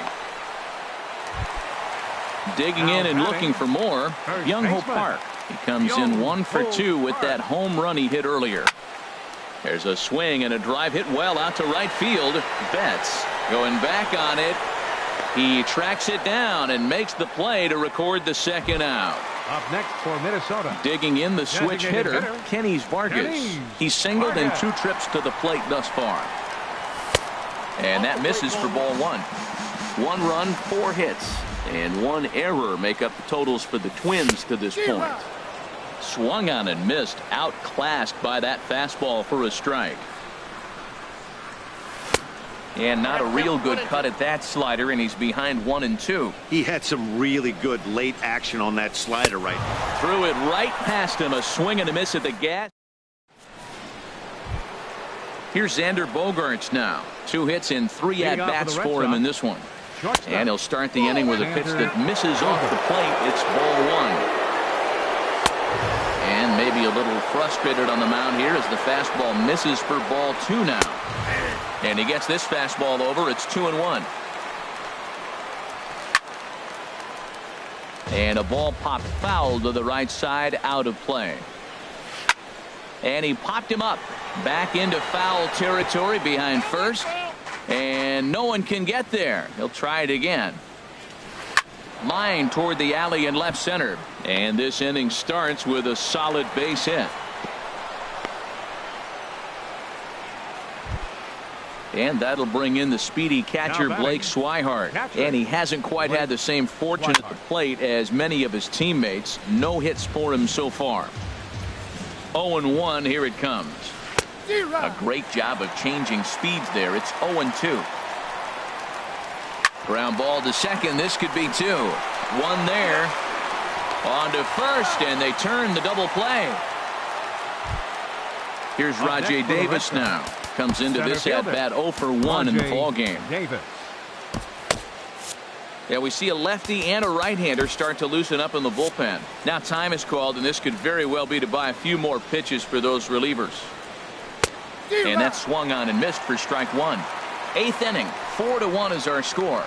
Digging in and looking for more, Young-Ho Park. He comes in 1 for 2 with that home run he hit earlier. There's a swing and a drive hit well out to right field. Betts going back on it. He tracks it down and makes the play to record the second out. Up next for Minnesota. Digging in the switch hitter, Kenny Vargas. He's singled in 2 trips to the plate thus far. And that misses for ball 1. 1 run, 4 hits, and 1 error make up the totals for the Twins to this point. Swung on and missed, outclassed by that fastball for a strike. And not a real good cut at that slider, and he's behind 1-2. He had some really good late action on that slider right now. Threw it right past him, a swing and a miss at the gas. Here's Xander Bogaerts now. 2 hits and 3 at-bats for him in this one. And he'll start the inning with a pitch that misses off the plate. It's ball 1. And maybe a little frustrated on the mound here as the fastball misses for ball 2 now. And he gets this fastball over. It's 2-1. And a ball popped foul to the right side, out of play. And he popped him up back into foul territory behind first. And no one can get there. He'll try it again. Line toward the alley in left center. And this inning starts with a solid base hit. And that'll bring in the speedy catcher Blake Swihart. And he hasn't quite had the same fortune at the plate as many of his teammates. No hits for him so far. 0-1, here it comes. A great job of changing speeds there. It's 0-2. Ground ball to second. This could be 2. 1 there. On to first, and they turn the double play. Here's Rajay Davis now. Comes into this at-bat 0 for 1 in the ball game. Yeah, we see a lefty and a right-hander start to loosen up in the bullpen. Now time is called, and this could very well be to buy a few more pitches for those relievers. And that swung on and missed for strike 1. 8th inning, 4-1 is our score.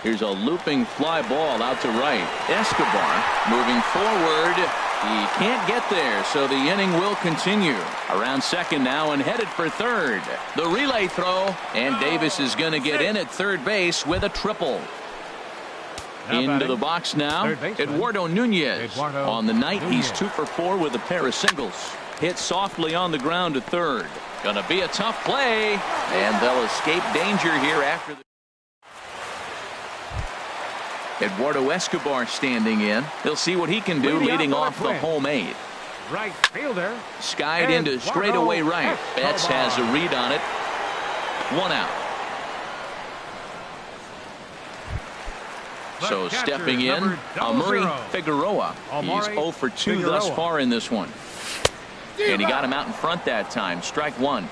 Here's a looping fly ball out to right. Escobar moving forward. He can't get there, so the inning will continue. Around second now and headed for third. The relay throw, and Davis is going to get in at third base with a triple. Into the box now, Eduardo Nunez. On the night, he's 2 for 4 with a pair of singles. Hit softly on the ground to third. Gonna be a tough play, and they'll escape danger here after the... Eduardo Escobar standing in. He'll see what he can do leading off the home 8. Right fielder. Skied into straightaway right. Betts has a read on it. 1 out. So stepping in, Amuri Figueroa. He's 0 for 2 thus far in this one. And he got him out in front that time. Strike 1.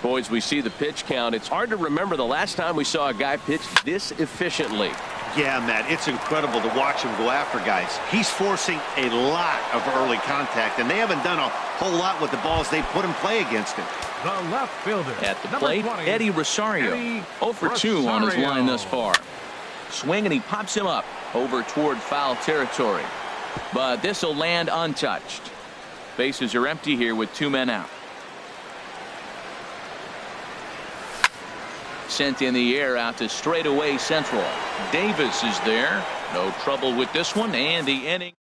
Boys, we see the pitch count. It's hard to remember the last time we saw a guy pitch this efficiently. Yeah, Matt, it's incredible to watch him go after guys. He's forcing a lot of early contact, and they haven't done a whole lot with the balls they put in play against him. The left fielder. At the plate, 20, Eddie Rosario. 0 for 2 on his line thus far. Swing, and he pops him up over toward foul territory. But this will land untouched. Bases are empty here with 2 men out. Sent in the air out to straightaway central. Davis is there. No trouble with this one, and the inning.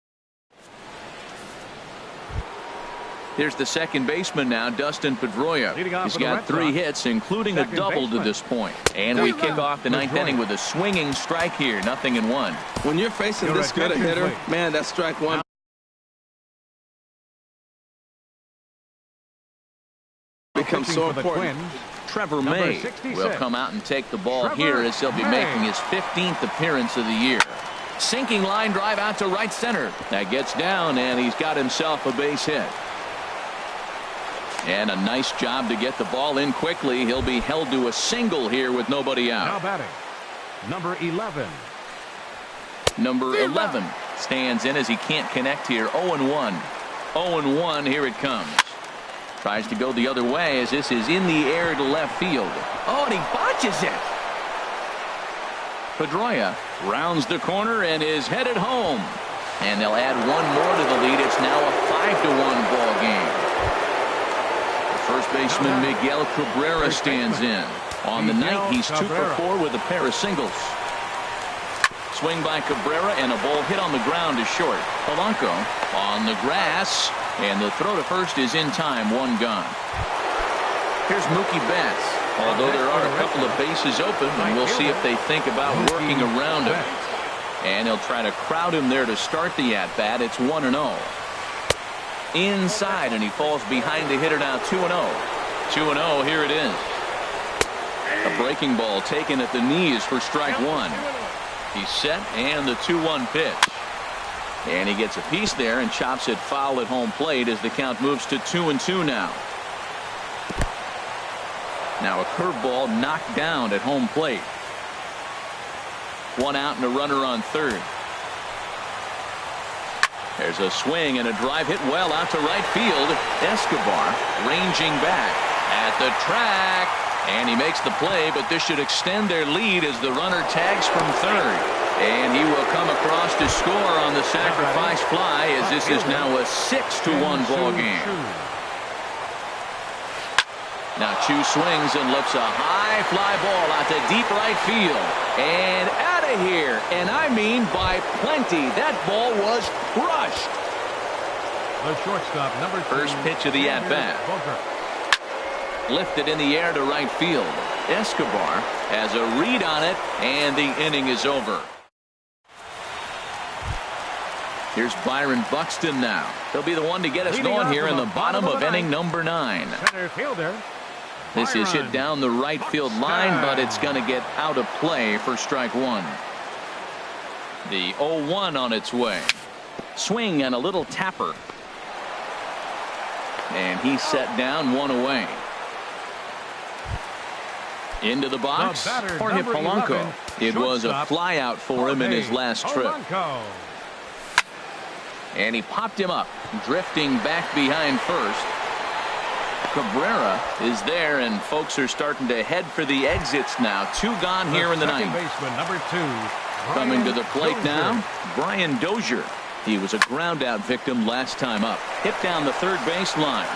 Here's the second baseman now, Dustin Pedroia. He's got 3 hits, including a double to this point. And we kick off the 9th inning with a swinging strike here. 0-1. When you're facing this good a hitter, man, that's strike 1. Becomes so important. Trevor May will come out and take the ball here as he'll be making his 15th appearance of the year. Sinking line drive out to right center. That gets down, and he's got himself a base hit. And a nice job to get the ball in quickly. He'll be held to a single here with nobody out. Now batting, number 11. Number 11 stands in as he can't connect here. 0-1. 0-1, here it comes. Tries to go the other way as this is in the air to left field. Oh, and he botches it. Pedroia rounds the corner and is headed home. And they'll add 1 more to the lead. It's now a 5-1 ball game. The first baseman Miguel Cabrera stands in. On the night, he's 2 for 4 with a pair of singles. Swing by Cabrera and a ball hit on the ground to short. Polanco on the grass, and the throw to first is in time. 1 gone. Here's Mookie Betts. Although there are a couple of bases open, and we'll see if they think about working around him. And he'll try to crowd him there to start the at-bat. It's 1-0. Inside, and he falls behind the hitter now. 2-0. 2-0, here it is. A breaking ball taken at the knees for strike one. He's set, and the 2-1 pitch. And he gets a piece there and chops it foul at home plate as the count moves to 2-2 now. Now a curveball knocked down at home plate. One out and a runner on third. There's a swing and a drive hit well out to right field. Escobar ranging back at the track. And he makes the play, but this should extend their lead as the runner tags from third. And he will come across to score on the sacrifice fly as this is now a 6-1 ball game. Now Chu swings and lifts a high fly ball out to deep right field. And out of here. And I mean by plenty. That ball was crushed. The shortstop, number 2. First pitch of the at-bat. Lifted in the air to right field. Escobar has a read on it, and the inning is over. Here's Byron Buxton now. He'll be the one to get us going here in the bottom of inning number 9. Center fielder. This is hit down the right field line, but it's going to get out of play for strike one. The 0-1 on its way. Swing and a little tapper. And he's set down, one away. Into the box, Jorge Polanco. It was a flyout for him in his last trip. And he popped him up, drifting back behind first. Cabrera is there, and folks are starting to head for the exits now. 2 gone here in the ninth. Baseman, number 2. Coming to the plate now, Brian Dozier. He was a ground-out victim last time up. Hit down the third base line.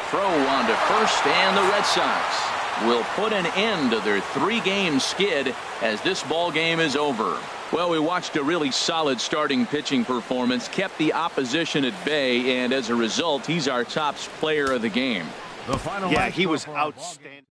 Throw on to first, and the Red Sox will put an end to their 3-game skid as this ball game is over. Well, we watched a really solid starting pitching performance, kept the opposition at bay, and as a result, he's our top player of the game. Yeah, he was outstanding.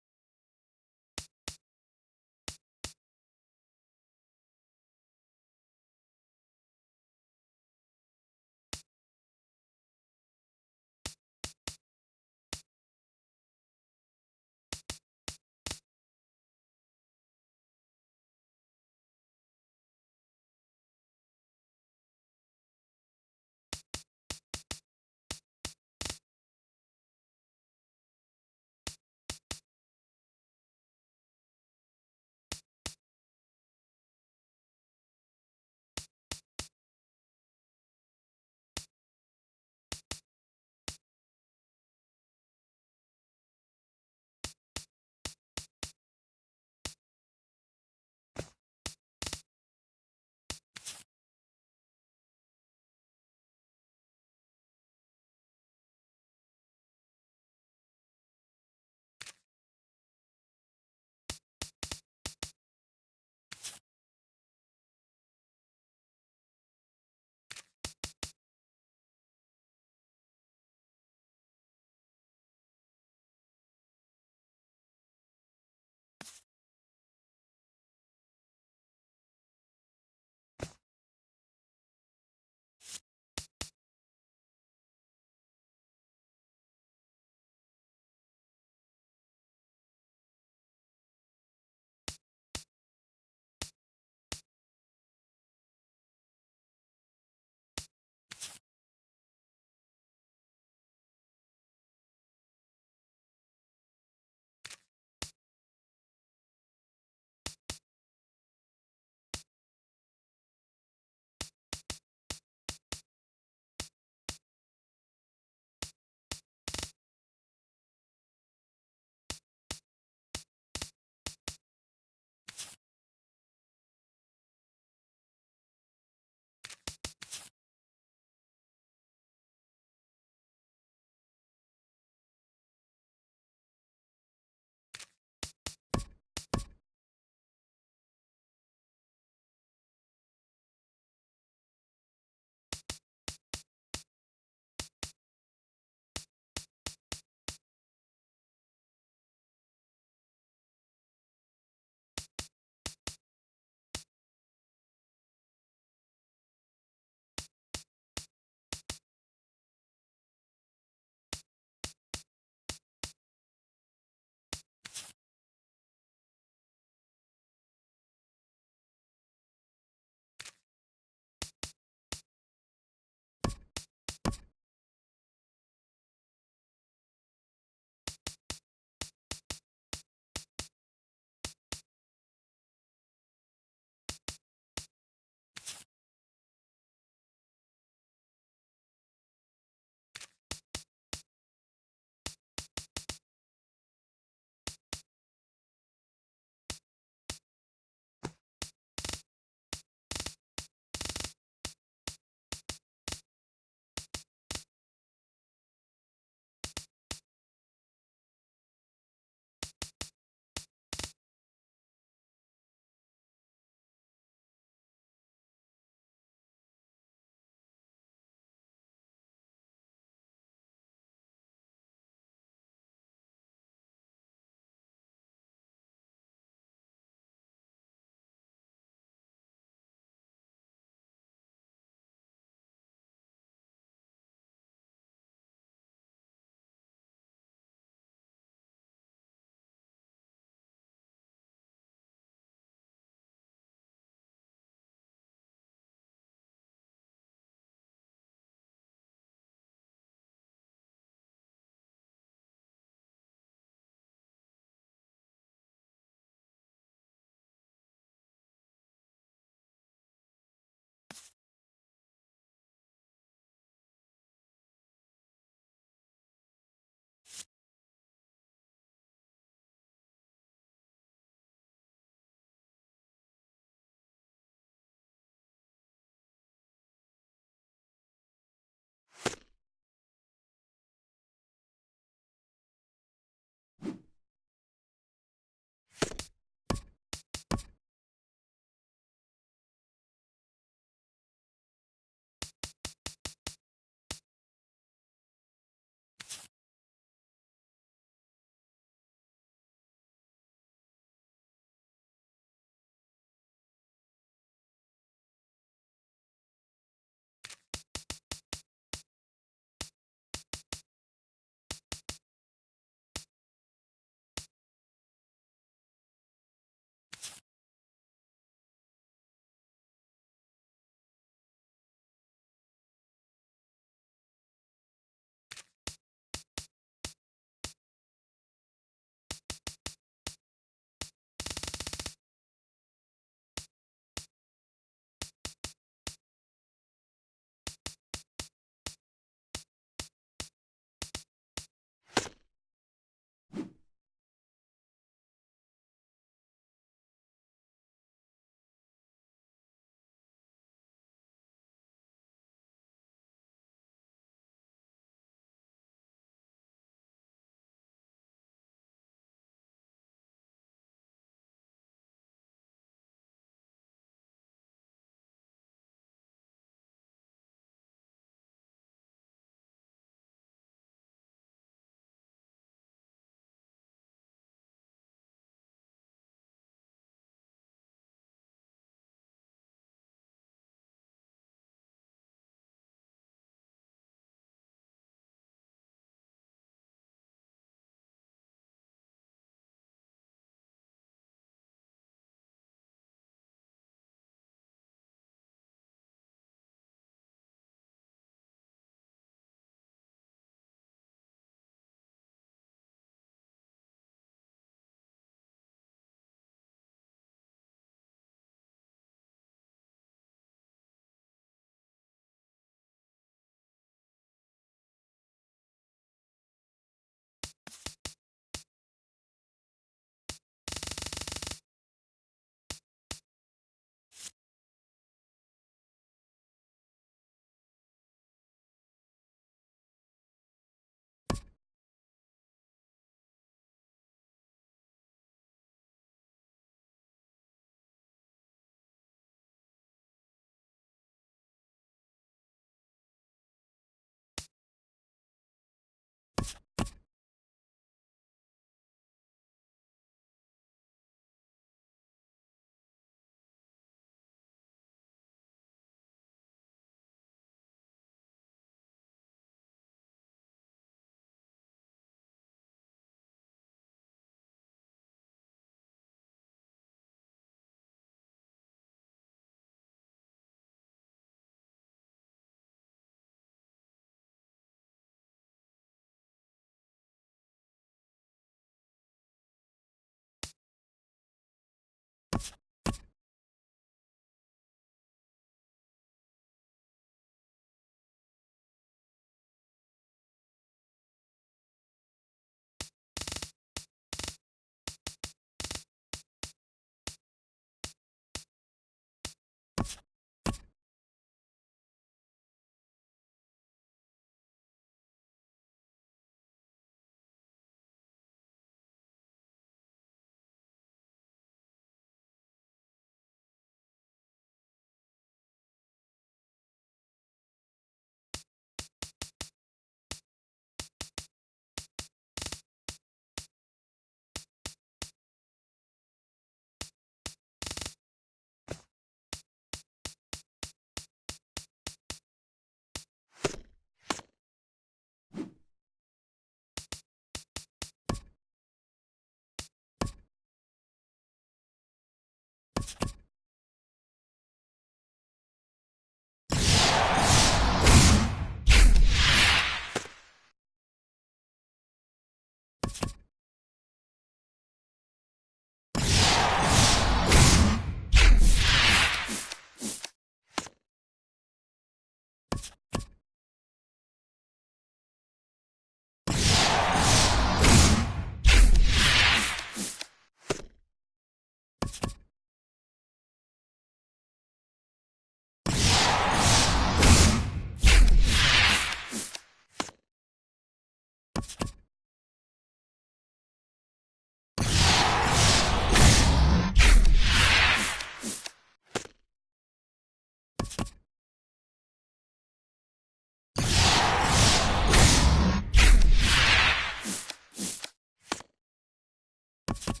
You